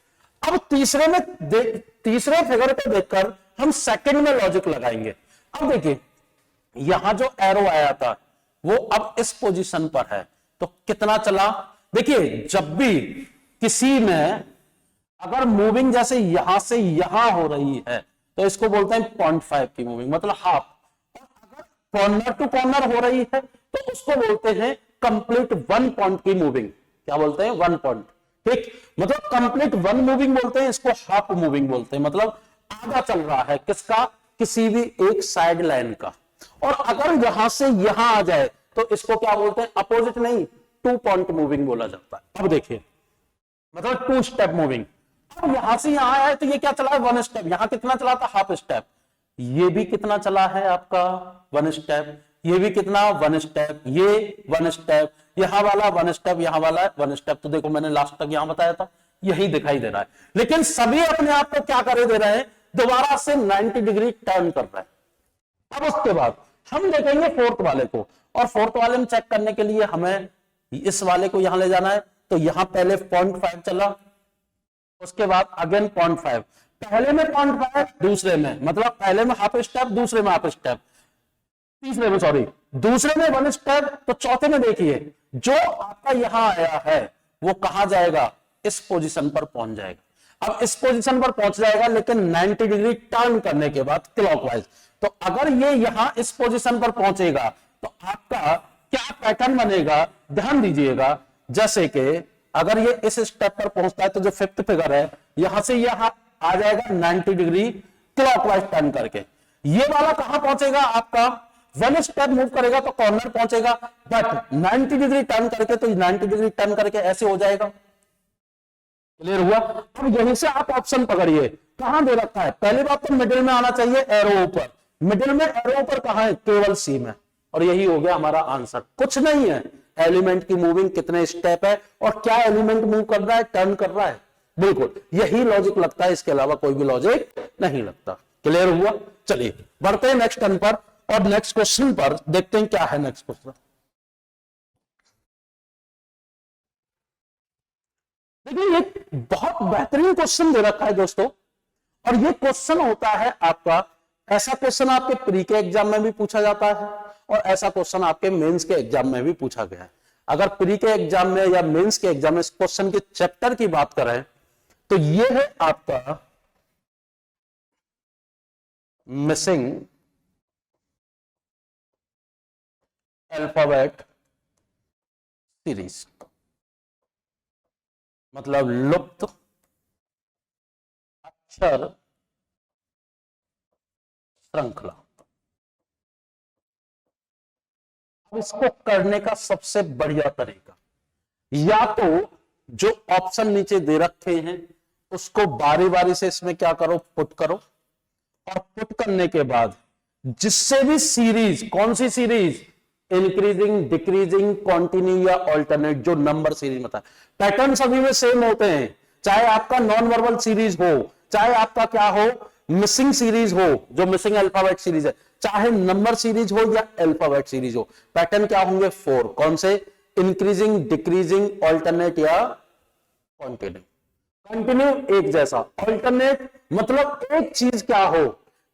अब तीसरे फिगर को देखकर हम सेकंड में लॉजिक लगाएंगे। अब देखिए यहां जो एरो आया था वो अब इस पोजीशन पर है, तो कितना चला। देखिए जब भी किसी में अगर मूविंग जैसे यहां से यहां हो रही है तो इसको बोलते हैं 0.5 की मूविंग, मतलब हाफ। कॉर्नर टू कॉर्नर हो रही है तो उसको बोलते हैं कंप्लीट 1 पॉइंट की मूविंग। क्या बोलते हैं, 1 पॉइंट, ठीक, मतलब कंप्लीट 1 मूविंग बोलते हैं, इसको हाफ मूविंग बोलते हैं, मतलब आधा चल रहा है किसका, किसी भी एक साइड लाइन का। और अगर यहां से यहां आ जाए तो इसको क्या बोलते हैं, अपोजिट नहीं, 2 पॉइंट मूविंग बोला जाता है। अब देखिए मतलब 2 स्टेप मूविंग। अब यहां से यहां आया तो ये क्या चला है, 1 स्टेप। यहां कितना चला था, हाफ स्टेप। ये भी कितना चला है आपका, 1 स्टेप। ये भी कितना, 1 स्टेप। ये 1 स्टेप, यहां वाला 1 स्टेप, यहां वाला 1 स्टेप। तो देखो मैंने लास्ट तक यहां बताया था, यही दिखाई दे रहा है। लेकिन सभी अपने आप को क्या करे दे रहे हैं, दोबारा से 90 डिग्री टर्न कर रहे हैं। अब उसके बाद हम देखेंगे फोर्थ वाले को, और फोर्थ वाले में चेक करने के लिए हमें इस वाले को यहां ले जाना है। तो यहां पहले 0.5 चला, उसके बाद अगेन 0.5, पहले में 0.5, दूसरे में, मतलब पहले में हाफ स्टेप, दूसरे में हाफ स्टेप, तीसरे में सॉरी, दूसरे में 1 स्टेप, तो चौथे में देखिए जो आपका यहां आया है वो कहां जाएगा, इस पोजीशन पर पहुंच जाएगा। अब इस पोजीशन पर पहुंच जाएगा लेकिन 90 डिग्री टर्न करने के बाद क्लॉकवाइज। तो अगर ये यहां इस पोजीशन पर पहुंचेगा तो आपका क्या पैटर्न बनेगा, ध्यान दीजिएगा। जैसे कि अगर ये इस स्टेप पर पहुंचता है तो जो 5th फिगर है यहां से यहां आ जाएगा 90 डिग्री क्लॉकवाइज टर्न करके। ये वाला कहां पहुंचेगा आपका, 1 स्टेप मूव करेगा तो कॉर्नर पहुंचेगा, बट 90 डिग्री टर्न करके, तो 90 डिग्री टर्न करके ऐसे हो जाएगा। क्लियर हुआ। अब यहीं से आप ऑप्शन पकड़िए, कहां दे रखा है, पहली बात तो मिडिल में आना चाहिए, एरो ऊपर। मिडिल में एरो ऊपर कहां है, केवल सी में, और यही हो गया हमारा आंसर। कुछ नहीं है, एलिमेंट की मूविंग कितने स्टेप है और क्या एलिमेंट मूव कर रहा है, टर्न कर रहा है, बिल्कुल यही लॉजिक लगता है, इसके अलावा कोई भी लॉजिक नहीं लगता। क्लियर हुआ। चलिए बढ़ते हैं नेक्स्ट टर्न पर और नेक्स्ट क्वेश्चन पर, देखते हैं क्या है नेक्स्ट क्वेश्चन। देखिए ये बहुत बेहतरीन क्वेश्चन दे रखा है दोस्तों, और ये क्वेश्चन होता है आपका, ऐसा क्वेश्चन आपके प्री के एग्जाम में भी पूछा जाता है और ऐसा क्वेश्चन आपके मेंस के एग्जाम में भी पूछा गया है। अगर प्री के एग्जाम में या मेंस के एग्जाम में इस क्वेश्चन के चैप्टर की बात करें तो ये है आपका मिसिंग अल्फाबेट सीरीज, मतलब लुप्त अक्षर श्रृंखला। इसको करने का सबसे बढ़िया तरीका, या तो जो ऑप्शन नीचे दे रखे हैं उसको बारी बारी से इसमें क्या करो, पुट करो, और पुट करने के बाद जिससे भी सीरीज, कौन सी सीरीज, इंक्रीजिंग, डिक्रीजिंग, कॉन्टिन्यू या ऑल्टरनेट, जो नंबर सीरीज में था, पैटर्न सभी में सेम होते हैं, चाहे आपका नॉन वर्बल सीरीज हो, चाहे आपका क्या हो, मिसिंग सीरीज हो, जो मिसिंग अल्फाबेट सीरीज है, चाहे नंबर सीरीज हो या अल्फाबेट सीरीज हो, पैटर्न क्या होंगे, 4। कौन से, इंक्रीजिंग, डिक्रीजिंग, ऑल्टरनेट या कॉन्टिन्यू। कंटिन्यू एक जैसा, ऑल्टरनेट मतलब एक चीज क्या हो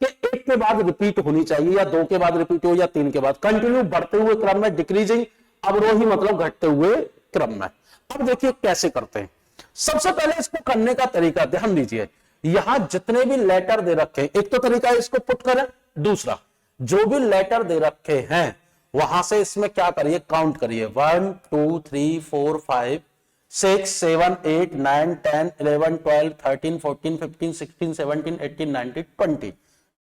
कि एक के बाद रिपीट होनी चाहिए, या दो के बाद रिपीट हो, या तीन के बाद। कंटिन्यू बढ़ते हुए क्रम में, डिक्रीजिंग अवरोही मतलब घटते हुए क्रम में। अब देखिए कैसे करते हैं। सबसे पहले इसको करने का तरीका ध्यान दीजिए, यहां जितने भी लेटर दे रखे हैं, एक तो तरीका है इसको पुट करें, दूसरा जो भी लेटर दे रखे हैं वहां से इसमें क्या करिए, काउंट करिए। 1 2 3 4 5 6 7 8 9 10 11 12 13 14 15 16 17 18 19 20।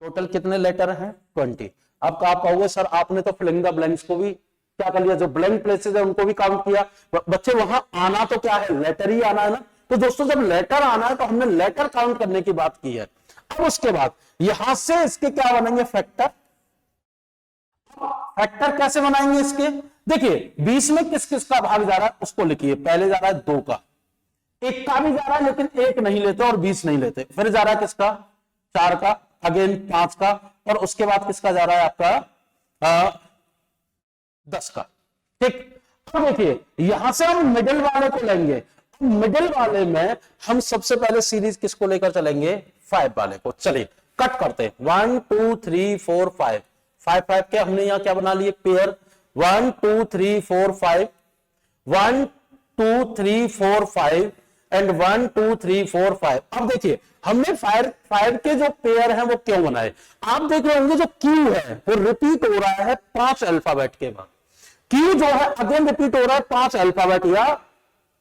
टोटल कितने लेटर हैं? 20। अब आप कहोगे सर आपने तो फिलिंग द ब्लैंक्स को भी क्या कर लिया, जो ब्लैंक प्लेसेस है उनको भी काउंट किया। बच्चे वहां आना तो क्या है, लेटर ही आना है ना। तो दोस्तों जब लेटर आना है तो हमने लेटर काउंट करने की बात की है। अब उसके बाद यहां से इसके क्या बनेंगे, फैक्टर। फैक्टर कैसे बनाएंगे इसके, देखिए 20 में किस किस का भाग जा रहा है उसको लिखिए। पहले जा रहा है 2 का, 1 का भी जा रहा है लेकिन 1 नहीं लेते और 20 नहीं लेते। फिर जा रहा है किसका, 4 का, अगेन 5 का, और उसके बाद किसका जा रहा है आपका 10 का। ठीक, अब देखिए यहां से हम मिडिल वाले को लेंगे। मिडिल वाले में हम सबसे पहले सीरीज किसको लेकर चलेंगे, 5 वाले को। चलिए कट करते हैं। 1 2 3 4 5 5 5 के हमने यहां क्या बना लिए, पेयर। 1 2 3 4 5 1 2 3 4 5 एंड 1 2 3 4 5। अब देखिए हमने 5 के जो पेयर हैं वो क्यों बनाए, आप देख रहे होंगे जो क्यू है वो रिपीट हो रहा है 5 अल्फाबेट के बाद। क्यू जो है अगेन रिपीट हो रहा है 5 अल्फाबेट या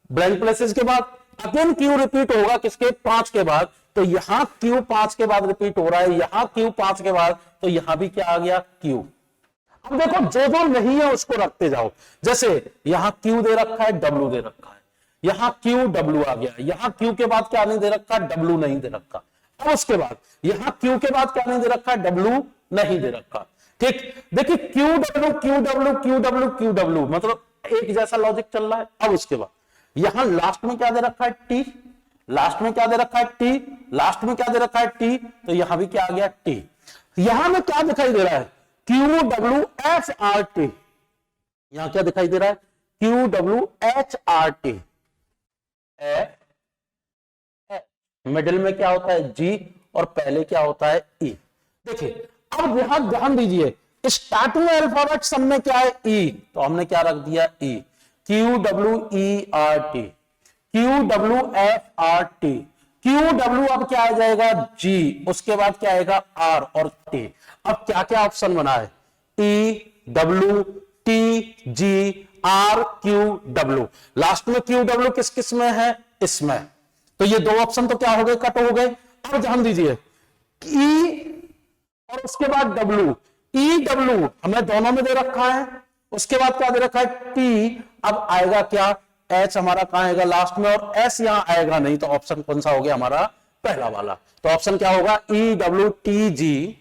ब्लैंक प्लेसेस के बाद। अगेन क्यू रिपीट होगा किसके, 5 के बाद। तो यहां क्यू 5 के बाद रिपीट हो रहा है, यहां क्यू 5 के बाद, तो यहां भी क्या आ गया, क्यू। अब देखो जो जो नहीं है उसको रखते जाओ। जैसे यहां क्यू दे रखा है, डब्ल्यू दे रखा है, यहां क्यू डब्ल्यू आ गया, यहां क्यू के बाद क्या नहीं दे रखा, डब्ल्यू नहीं दे रखा। और उसके बाद यहां क्यू के बाद क्या नहीं दे रखा, डब्ल्यू नहीं दे रखा। ठीक, देखिए Q W Q W Q W Q W, मतलब एक जैसा लॉजिक चल रहा है। अब उसके बाद यहां लास्ट में क्या दे रखा है, टी। लास्ट में क्या दे रखा है, टी। लास्ट में क्या दे रखा है, टी। तो यहां भी क्या आ गया, टी। यहां में क्या दिखाई दे रहा है, Q W H R T. यहां क्या दिखाई दे रहा है, Q W H R T. Middle में क्या होता है, जी, और पहले क्या होता है, ई। देखिए अब यहां ध्यान दीजिए, स्टार्टिंग अल्फाबेट सब में क्या है, ई, तो हमने क्या रख दिया, E. Q W E R T, Q W F R T, Q W अब क्या आ जाएगा, जी, उसके बाद क्या आएगा, आर और टी। अब क्या क्या ऑप्शन बना है, E W T G R Q W. Last में क्यू डब्ल्यू किस किस में है, इसमें। तो ये दो ऑप्शन तो क्या हो गए, कट हो गए। अब ध्यान दीजिए, ई और उसके बाद डब्ल्यू, ई डब्ल्यू हमें दोनों में दे रखा है। उसके बाद क्या दे रखा है, टी। अब आएगा क्या, एच हमारा कहां आएगा, लास्ट में, और एस यहां आएगा नहीं। तो ऑप्शन कौन सा हो गया हमारा, पहला वाला। तो ऑप्शन क्या होगा, E W T G,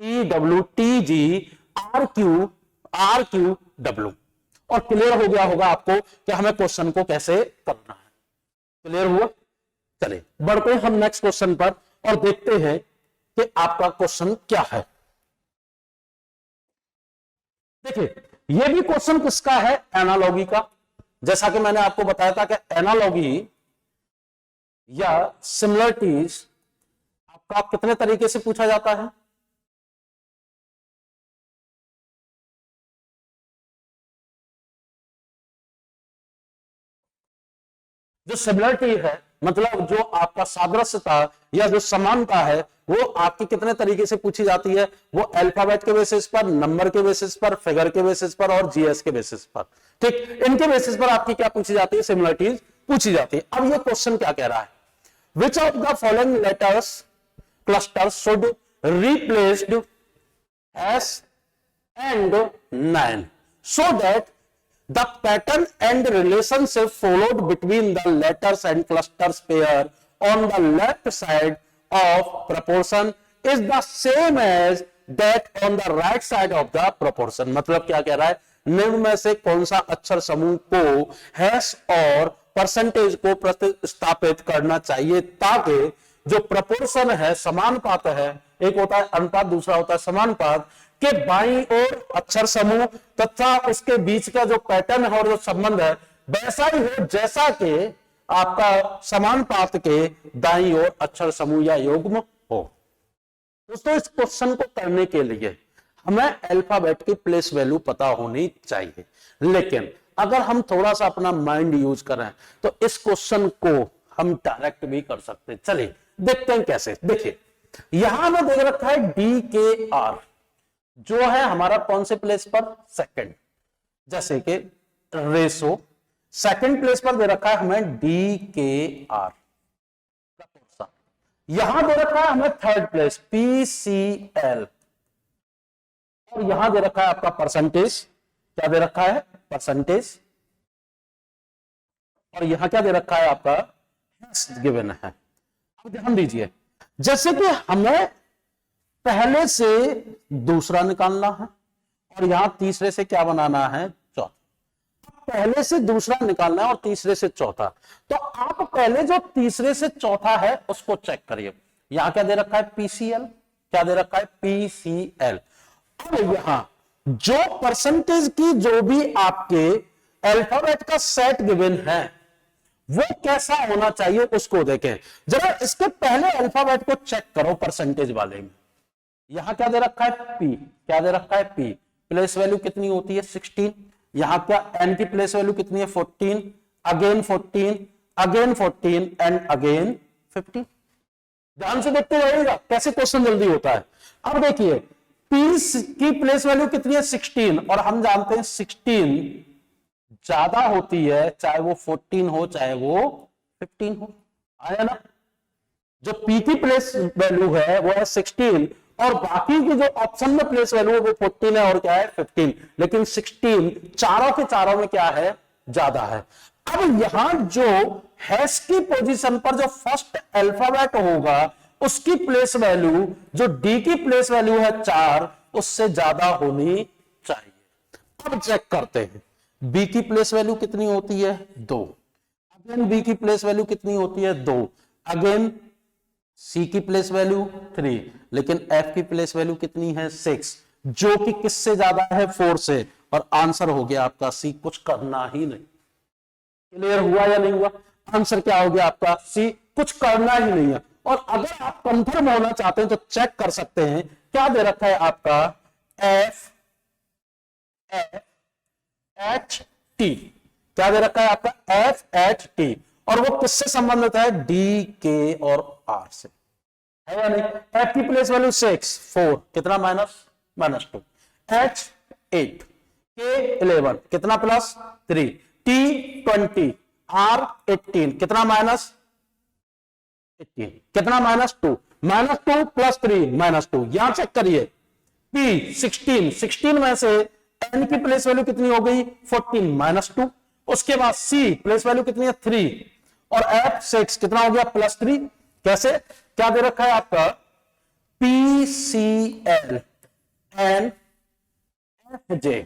E W T G R Q W. और क्लियर हो गया होगा आपको कि हमें क्वेश्चन को कैसे करना है। क्लियर हुआ। चलिए बढ़ते हैं हम नेक्स्ट क्वेश्चन पर और देखते हैं कि आपका क्वेश्चन क्या है। देखिए यह भी क्वेश्चन किसका है, एनालॉगी का। जैसा कि मैंने आपको बताया था कि एनालॉगी या सिमिलरिटीज आपका कितने तरीके से पूछा जाता है। जो सिमिलरिटी है मतलब जो आपका सादृश्यता या जो समानता है वो आपकी कितने तरीके से पूछी जाती है, वो अल्फाबेट के बेसिस पर, नंबर के बेसिस पर, फिगर के बेसिस पर और जीएस के बेसिस पर। ठीक, इनके बेसिस पर आपकी क्या पूछी जाती है, सिमिलरिटीज पूछी जाती है। अब ये क्वेश्चन क्या कह रहा है, which of the following letters cluster should replaced S and 9 so that the pattern and relationship followed between the letters and clusters pair on the left side of proportion is the same as that on the right side of the proportion। मतलब क्या कह रहा है, निम्न में से कौन सा अक्षर समूह को हैश और परसेंटेज को प्रतिस्थापित करना चाहिए ताकि जो प्रपोर्शन है, समानुपात है, एक होता है अनुपात दूसरा होता है समानुपात, के बाईं ओर अक्षर समूह तथा उसके बीच का जो पैटर्न है और जो संबंध है वैसा ही हो जैसा कि आपका समान पात के दाईं ओर अक्षर समूह या युग्म हो। दोस्तों इस क्वेश्चन को करने के लिए हमें अल्फाबेट की प्लेस वैल्यू पता होनी चाहिए, लेकिन अगर हम थोड़ा सा अपना माइंड यूज करें तो इस क्वेश्चन को हम डायरेक्ट भी कर सकते हैं। चलिए देखते हैं कैसे। देखिए यहां में देख रखा है डी के आर, जो है हमारा कौन से प्लेस पर, सेकंड। जैसे कि रेशो सेकंड प्लेस पर दे रखा है हमें डी के आर। यहां दे रखा है हमें थर्ड प्लेस पीसीएल, और यहां दे रखा है आपका परसेंटेज। क्या दे रखा है, परसेंटेज। और यहां क्या दे रखा है आपका, गिवन है। अब ध्यान दीजिए, जैसे कि हमें पहले से दूसरा निकालना है और यहां तीसरे से क्या बनाना है, चौथा। पहले से दूसरा निकालना है और तीसरे से चौथा, तो आप पहले जो तीसरे से चौथा है उसको चेक करिए। यहां क्या दे रखा है, पीसीएल। क्या दे रखा है, पीसीएल। अब यहां जो परसेंटेज की जो भी आपके अल्फाबेट का सेट गिवन है वो कैसा होना चाहिए उसको देखें। जरा इसके पहले अल्फाबेट को चेक करो परसेंटेज वाले में। यहां क्या दे रखा है, पी। क्या दे रखा है, पी। प्लेस वैल्यू कितनी होती है, 16। यहां क्या एन की प्लेस वैल्यू कितनी है, 14, अगेन 14, अगेन 14 एंड अगेन 15। ध्यान से देखते रहिएगा कैसे क्वेश्चन जल्दी होता है। अब देखिए पी की प्लेस वैल्यू कितनी है, 16, और हम जानते हैं 16 ज्यादा होती है, चाहे वो 14 हो चाहे वो 15 हो। आया ना, जो पी की प्लेस वैल्यू है वो है 16 और बाकी की जो ऑप्शन में प्लेस वैल्यू है वो 14 है और क्या है, 15। लेकिन 16 चारों के चारों में क्या है, ज्यादा है। अब यहां जो हैश की पोजीशन पर जो फर्स्ट अल्फाबेट होगा उसकी प्लेस वैल्यू जो डी की प्लेस वैल्यू है 4 उससे ज्यादा होनी चाहिए। अब चेक करते हैं बी की प्लेस वैल्यू कितनी होती है, 2। अगेन बी की प्लेस वैल्यू कितनी होती है, 2। अगेन सी की प्लेस वैल्यू 3, लेकिन एफ की प्लेस वैल्यू कितनी है, 6, जो कि किससे ज्यादा है, 4 से। और आंसर हो गया आपका सी, कुछ करना ही नहीं। क्लियर हुआ या नहीं हुआ, आंसर क्या हो गया आपका सी, कुछ करना ही नहीं है। और अगर आप कंफर्म होना चाहते हैं तो चेक कर सकते हैं, क्या दे रखा है आपका, एफ एच टी। क्या दे रखा है आपका, एफ एच टी, और वो किससे संबंधित है, डी के और आर से, है या नहीं। एफ की प्लेस वैल्यू 6, 4 कितना, -2, एच 8, के 11 कितना, +3, टी 20, आर 18 कितना, -18 कितना, -2, -2 + 3 -2। यहां चेक करिए पी 16 में से एन की प्लेस वैल्यू कितनी हो गई, 14, -2। उसके बाद सी प्लेस वैल्यू कितनी है, 3, और एफ 6 कितना हो गया, +3। कैसे, क्या दे रखा है आपका, पीसीएल एंड एफजे।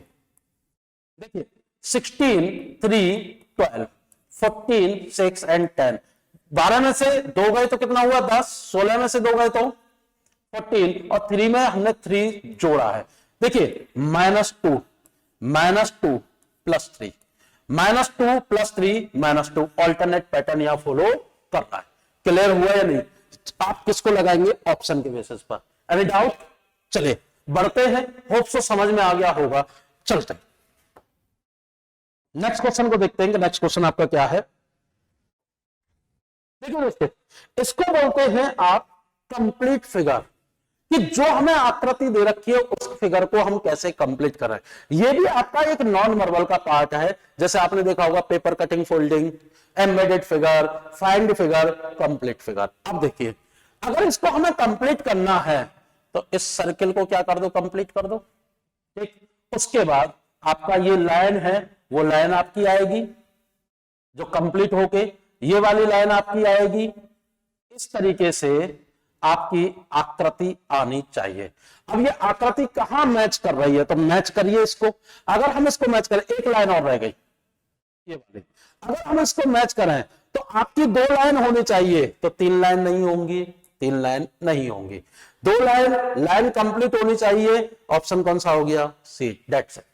देखिए 16, 3, 12, 14, 6 एंड 10। 12 में से 2 गए तो कितना हुआ, 10। 16 में से 2 गए तो 14, और 3 में हमने 3 जोड़ा है। देखिए -2 + 3, -2 + 3 -2, ऑल्टरनेट पैटर्न यहां फॉलो कर रहा है। क्लियर हुआ या नहीं, आप किसको लगाएंगे, ऑप्शन के बेसिस पर। एनी डाउट, चलिए बढ़ते हैं, होप सो समझ में आ गया होगा। चलते हैं नेक्स्ट क्वेश्चन को देखते हैं कि नेक्स्ट क्वेश्चन आपका क्या है। देखिए दोस्तों, इसको बोलते हैं आप कंप्लीट फिगर, कि जो हमें आकृति दे रखी है उस फिगर को हम कैसे कंप्लीट करें। यह भी आपका एक नॉन वर्बल का पार्ट है, जैसे आपने देखा होगा paper cutting, folding, embedded figure, find figure, complete figure. अब देखिए अगर इसको हमें कंप्लीट करना है तो इस सर्किल को क्या कर दो, कंप्लीट कर दो, ठीक। उसके बाद आपका ये लाइन है, वो लाइन आपकी आएगी जो कंप्लीट होके, ये वाली लाइन आपकी आएगी। इस तरीके से आपकी आकृति आनी चाहिए। अब ये आकृति कहां मैच कर रही है, तो मैच करिए इसको। अगर हम इसको मैच करें, एक लाइन और रह गई ये वाली, अगर हम इसको मैच करें तो आपकी 2 लाइन होनी चाहिए, तो 3 लाइन नहीं होंगी, 3 लाइन नहीं होंगी, 2 लाइन कंप्लीट होनी चाहिए। ऑप्शन कौन सा हो गया, सी, दैट्स इट,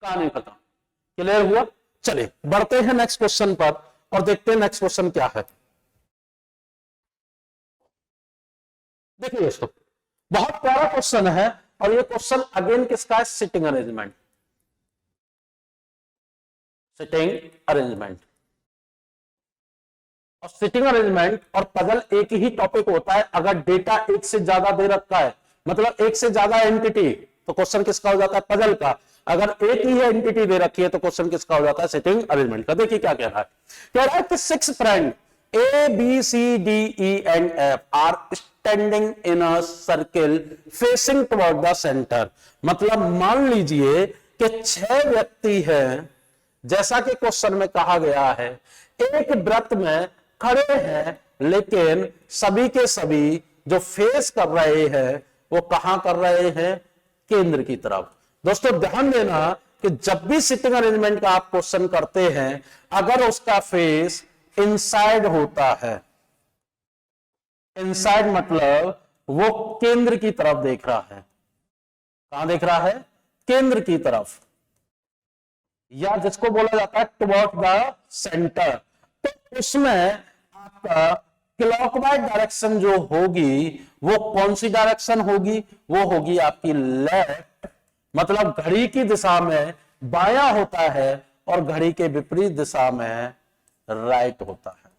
कहानी खत्म। क्लियर हुआ, चलिए बढ़ते हैं नेक्स्ट क्वेश्चन पर। और देखते हैं नेक्स्ट क्वेश्चन क्या है। देखिए दोस्तों, बहुत प्यारा क्वेश्चन है और ये क्वेश्चन अगेन किसका है? Sitting arrangement. सिटिंग अरेंजमेंट और सिटिंग अरेंजमेंट और पजल एक ही टॉपिक होता है। अगर डेटा एक से ज्यादा दे रखा है, मतलब एक से ज्यादा एंटिटी, तो क्वेश्चन किसका हो जाता है? पजल का। अगर एक ही एंटिटी दे रखी है तो क्वेश्चन किसका हो जाता है? सिटिंग अरेंजमेंट का। देखिए क्या कह रहा है, कह रहा है कि 6 friend A, B, C, D, E and F are standing in a circle facing toward the center। मतलब मान लीजिए कि 6 व्यक्ति हैं, जैसा कि क्वेश्चन में कहा गया है, एक वृत्त में खड़े हैं, लेकिन सभी के सभी जो फेस कर रहे हैं वो कहां कर रहे हैं? केंद्र की तरफ। दोस्तों ध्यान देना कि जब भी सिटिंग अरेंजमेंट का आप क्वेश्चन करते हैं, अगर उसका फेस इनसाइड होता है, इनसाइड मतलब वो केंद्र की तरफ देख रहा है। कहां देख रहा है? केंद्र की तरफ, या जिसको बोला जाता है टुवर्ड द सेंटर। तो उसमें आपका क्लॉकवाइज डायरेक्शन जो होगी वो कौन सी डायरेक्शन होगी? वो होगी आपकी लेफ्ट, मतलब घड़ी की दिशा में बायां होता है और घड़ी के विपरीत दिशा में राइट होता है।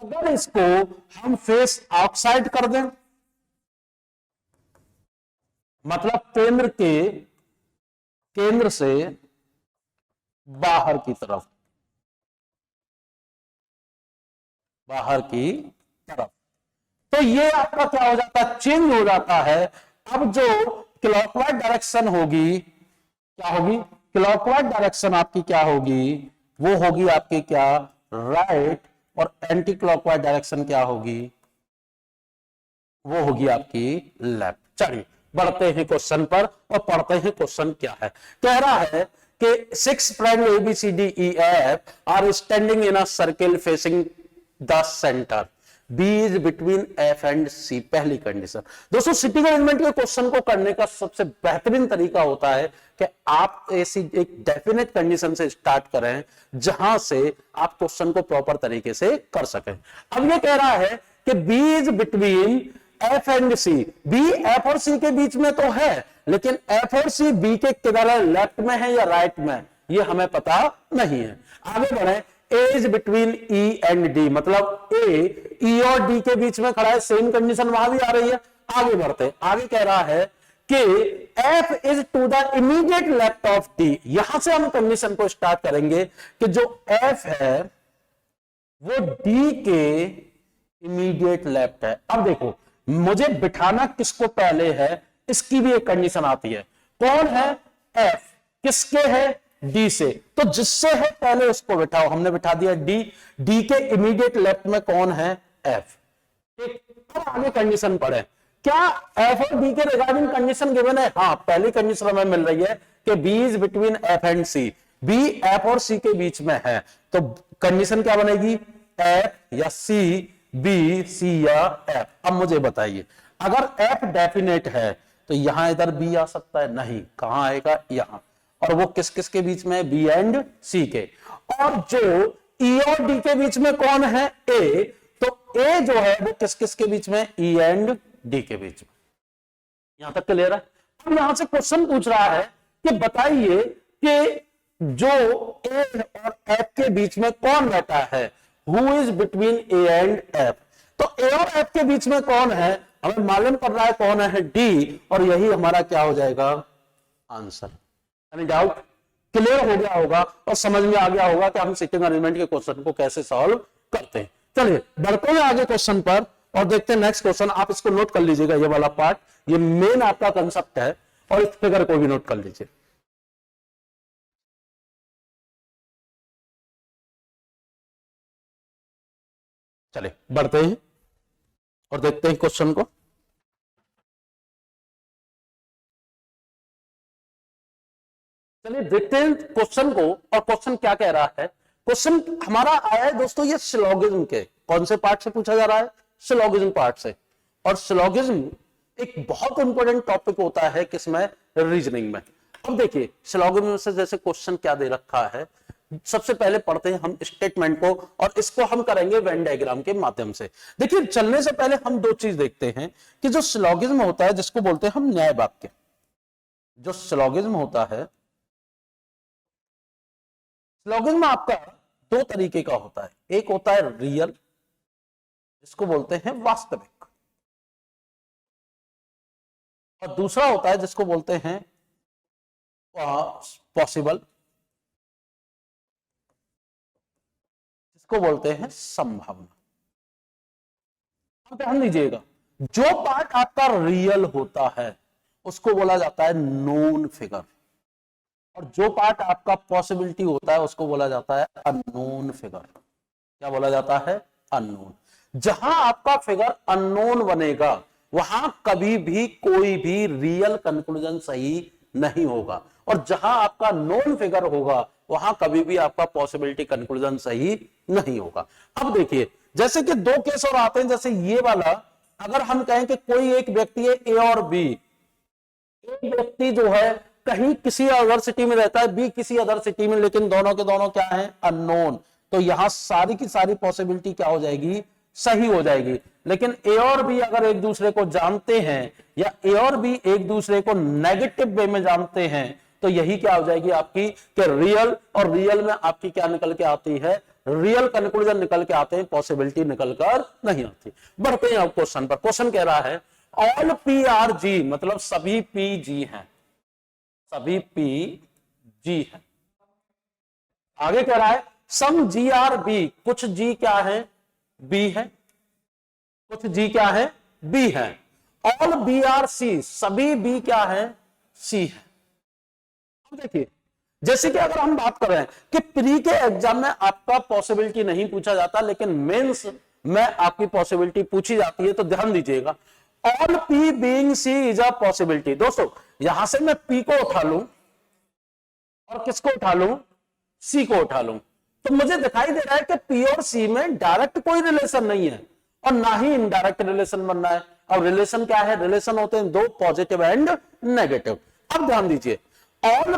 अगर इसको हम फेस आउटसाइड कर दें, मतलब केंद्र से बाहर की तरफ, तो ये आपका क्या हो जाता है? चेंज हो जाता है। अब जो क्लॉकवाइज डायरेक्शन होगी, क्या होगी? क्लॉकवाइज डायरेक्शन आपकी क्या होगी? वो होगी आपकी क्या? राइट। और एंटी क्लॉकवाइज डायरेक्शन क्या होगी? वो होगी आपकी लेफ्ट। चलिए बढ़ते हैं क्वेश्चन पर और पढ़ते हैं क्वेश्चन क्या है। कह रहा है कि 6 friend ABCDEF are standing in a circle facing the centre, B is between F and C। पहली कंडीशन। दोस्तों सिटिंग अरेंजमेंट के क्वेश्चन को करने का सबसे बेहतरीन तरीका होता है कि आप ऐसी एक डेफिनेट कंडीशन से स्टार्ट करें जहां से आप क्वेश्चन को प्रॉपर तरीके से कर सकें। अब ये कह रहा है कि B is between F and C। B F और C के बीच में तो है, लेकिन F और C B के किधर है? लेफ्ट में है या राइट में? ये हमें पता नहीं है। आगे बढ़े। A is between E and D, मतलब A E और D के बीच में खड़ा है। सेम कंडीशन वहां भी आ रही है। आगे बढ़ते, आगे कह रहा है कि F is to the immediate left of D। यहां से हम कंडीशन को स्टार्ट करेंगे कि जो F है वो D के इमीडिएट लेफ्ट है। अब देखो, मुझे बिठाना किसको पहले है, इसकी भी एक कंडीशन आती है। कौन है? F। किसके है? D से। तो जिससे है पहले उसको बिठाओ। हमने बिठा दिया D। D के इमीडिएट लेफ्ट में कौन है? F। ठीक, अब आगे कंडीशन पढ़े। क्या F और D के रिगार्डिंग कंडीशन गिवन है? हाँ, पहली कंडीशन हमें मिल रही है कि B is between F and C। B F और C के बीच में है, तो कंडीशन क्या बनेगी? F या C, B, C या F। अब मुझे बताइए, अगर F डेफिनेट है तो यहां इधर B आ सकता है? नहीं। कहां आएगा? यहां। और वो किस किस के बीच में? B एंड C के। और जो E और D के बीच में कौन है? A। तो A जो है वो किस किस के बीच में? E एंड D के बीच में। यहां तक क्लियर है? अब यहां से क्वेश्चन पूछ रहा है कि बताइए कि जो A और F के बीच में कौन बैठा है? Who is between A and F? तो A और F के बीच में कौन है? हमें मालूम पड़ रहा है कौन है? D। और यही हमारा क्या हो जाएगा? आंसर। यानी डाउट क्लियर हो गया होगा और समझ में आ गया होगा कि हम सिटिंग अरेंजमेंट के क्वेश्चन को कैसे सॉल्व करते हैं। चलिए बढ़ते हैं आगे क्वेश्चन पर और देखते हैं नेक्स्ट क्वेश्चन। आप इसको नोट कर लीजिएगा, ये वाला पार्ट, ये मेन आपका कंसेप्ट है, और इस फिगर को भी नोट कर लीजिए। चलिए बढ़ते हैं और देखते हैं क्वेश्चन को। चलिए देखते हैं क्वेश्चन को, और क्वेश्चन क्या कह रहा है। क्वेश्चन हमारा आया है दोस्तों ये सिलोगिज्म के कौन से पार्ट से पूछा जा रहा है? सिलोगिज्म पार्ट से। और सिलोगिज्म एक बहुत इंपॉर्टेंट टॉपिक होता है किसमें? रीजनिंग में। अब देखिए सिलोगिज्म से जैसे क्वेश्चन क्या दे रखा है, सबसे पहले पढ़ते हैं हम स्टेटमेंट को, और इसको हम करेंगे वेन डायग्राम के माध्यम से। देखिए, चलने से पहले हम दो चीज देखते हैं कि जो सिलोगिज्म होता है, जिसको बोलते हैं हम न्याय वाक्य, जो सिलोगिज्म होता है, सिलोगिज्म आपका दो तरीके का होता है। एक होता है रियल, जिसको बोलते हैं वास्तविक, और दूसरा होता है जिसको बोलते हैं पॉसिबल, जिसको बोलते हैं संभावना। अब ध्यान दीजिएगा, जो पार्ट आपका रियल होता है उसको बोला जाता है नोन फिगर, और जो पार्ट आपका पॉसिबिलिटी होता है उसको बोला जाता है अननोन फिगर। क्या बोला जाता है? अननोन। जहां आपका फिगर अननोन बनेगा वहां कभी भी कोई भी रियल कंक्लूजन सही नहीं होगा, और जहां आपका नोन फिगर होगा वहां कभी भी आपका पॉसिबिलिटी कंक्लूजन सही नहीं होगा। अब देखिए, जैसे कि दो केस और आते हैं, जैसे ये वाला, अगर हम कहें कि कोई एक व्यक्ति है ए और बी, एक व्यक्ति जो है कहीं किसी अदर सिटी में रहता है, बी किसी अदर सिटी में, लेकिन दोनों के दोनों क्या है? अननोन। तो यहां सारी की सारी पॉसिबिलिटी क्या हो जाएगी? सही हो जाएगी। लेकिन ए और बी अगर एक दूसरे को जानते हैं, या ए और बी एक दूसरे को नेगेटिव वे में जानते हैं, तो यही क्या हो जाएगी आपकी कि रियल, और रियल में आपकी क्या निकल के आती है? रियल कंक्लूजन निकल के आते हैं, पॉसिबिलिटी निकल कर नहीं आती। बढ़ते हैं अब क्वेश्चन पर। क्वेश्चन कह रहा है ऑल पी आर जी, मतलब सभी पी जी हैं, सभी पी जी है। आगे कह रहा है सम जी आर बी, कुछ जी क्या है? बी है। कुछ जी क्या है? बी है। ऑल बी आर सी, सभी बी क्या है? सी है। अब देखिए, जैसे कि अगर हम बात कर रहे हैं कि प्री के एग्जाम में आपका पॉसिबिलिटी नहीं पूछा जाता, लेकिन मेंस में आपकी पॉसिबिलिटी पूछी जाती है, तो ध्यान दीजिएगा, all P being C is a possibility. दोस्तों, यहां से मैं पी को उठा लूं और किसको उठा लूं? सी को उठा लूं, तो मुझे दिखाई दे रहा है कि पी और सी में डायरेक्ट कोई रिलेशन नहीं है, और ना ही इनडायरेक्ट रिलेशन बन रहा है। अब रिलेशन क्या है? रिलेशन होते हैं दो, पॉजिटिव एंड नेगेटिव। अब ध्यान दीजिए, all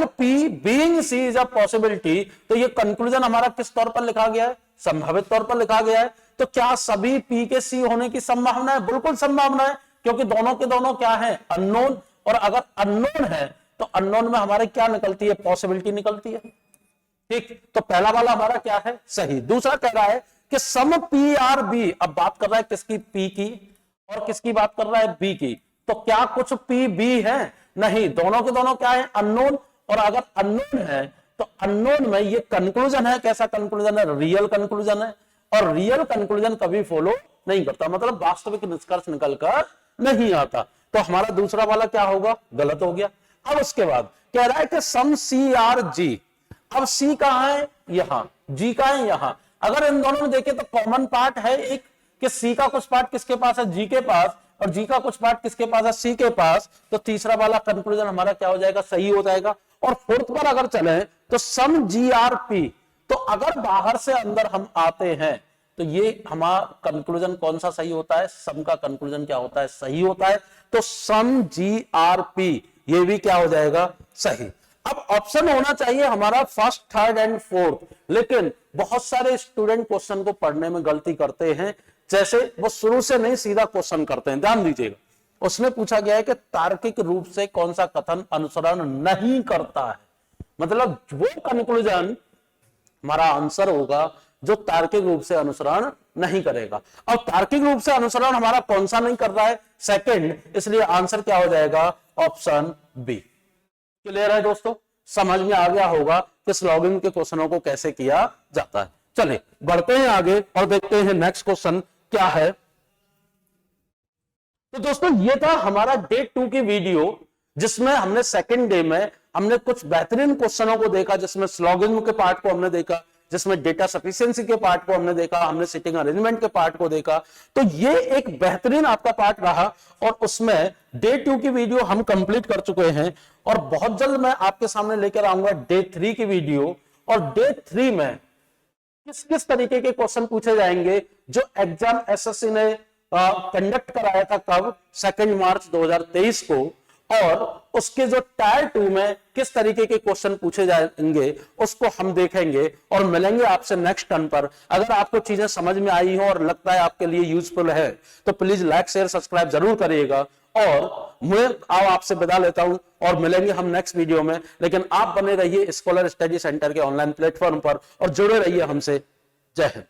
P being C is a possibility, तो ये कंक्लूजन हमारा किस तौर पर लिखा गया है? संभावित तौर पर लिखा गया है। तो क्या सभी पी के सी होने की संभावना है? बिल्कुल संभावना है, क्योंकि दोनों के दोनों क्या है? अननोन। और अगर अननोन है तो अननोन में हमारे क्या निकलती है? पॉसिबिलिटी निकलती है। ठीक, तो पहला वाला हमारा क्या है? सही। दूसरा कह रहा है कि सम पी आर बी, अब बात कर रहा है किसकी? पी की, और किसकी बात कर रहा है? बी की। तो क्या कुछ पी बी है? नहीं, दोनों के दोनों क्या है? अननोन। और अगर अननोन है तो अननोन में ये कंक्लूजन है, कैसा कंक्लूजन है? रियल कंक्लूजन है, और रियल कंक्लूजन कभी फॉलो नहीं करता, मतलब वास्तविक निष्कर्ष निकल कर नहीं आता। तो हमारा दूसरा वाला क्या होगा? गलत हो गया। अब उसके बाद कह रहा है कि सम सी आर जी, अब सी कहां है? यहां। जी कहां है? यहां। अगर इन दोनों में देखें तो कॉमन पार्ट है एक, कि सी का कुछ पार्ट किसके पास है? जी के पास, और जी का कुछ पार्ट किसके पास है? सी के पास। तो तीसरा वाला कंक्लूजन हमारा क्या हो जाएगा? सही हो जाएगा। और फोर्थ पर अगर चले तो सम जी आर पी, तो अगर बाहर से अंदर हम आते हैं तो ये हमारा कंक्लूजन कौन सा सही होता है? सम का कंक्लूजन क्या होता है? सही होता है। तो सम जी आर पी, ये भी क्या हो जाएगा? सही। अब ऑप्शन होना चाहिए हमारा फर्स्ट, थर्ड एंड फोर्थ, लेकिन बहुत सारे स्टूडेंट क्वेश्चन को पढ़ने में गलती करते हैं, जैसे वो शुरू से नहीं सीधा क्वेश्चन करते हैं। ध्यान दीजिएगा, उसमें पूछा गया है कि तार्किक रूप से कौन सा कथन अनुसरण नहीं करता है, मतलब वो कंक्लूजन हमारा आंसर होगा जो तार्किक रूप से अनुसरण नहीं करेगा। अब तार्किक रूप से अनुसरण हमारा कौन सा नहीं कर रहा है? सेकंड, इसलिए आंसर क्या हो जाएगा? Option B. क्लियर है दोस्तों? समझ में आ गया होगा कि स्लॉगिंग के क्वेश्चनों को कैसे किया जाता है। चलिए बढ़ते हैं आगे और देखते हैं नेक्स्ट क्वेश्चन क्या है। तो दोस्तों, ये था हमारा डे 2 की वीडियो, जिसमें हमने सेकंड डे में हमने कुछ बेहतरीन क्वेश्चनों को देखा, जिसमें स्लॉगिंग के पार्ट को हमने देखा, जिसमें डेटा सफिशिएंसी के पार्ट को हमने देखा, हमने सिटिंग अरेंजमेंट के पार्ट को देखा। तो ये एक बेहतरीन आपका पार्ट रहा, और उसमें डे 2 की वीडियो हम कंप्लीट कर चुके हैं, और बहुत जल्द मैं आपके सामने लेकर आऊंगा डे 3 की वीडियो। और डे 3 में किस किस तरीके के क्वेश्चन पूछे जाएंगे जो एग्जाम एसएससी ने कंडक्ट कराया था, कब? 2 मार्च 2023 को, और उसके जो टायर 2 में किस तरीके के क्वेश्चन पूछे जाएंगे उसको हम देखेंगे और मिलेंगे आपसे नेक्स्ट टर्न पर। अगर आपको चीजें समझ में आई हो और लगता है आपके लिए यूजफुल है तो प्लीज लाइक शेयर सब्सक्राइब जरूर करिएगा। और मैं आपसे विदा लेता हूं और मिलेंगे हम नेक्स्ट वीडियो में। लेकिन आप बने रहिए स्कॉलर स्टडी सेंटर के ऑनलाइन प्लेटफॉर्म पर और जुड़े रहिए हमसे। जय हिंद।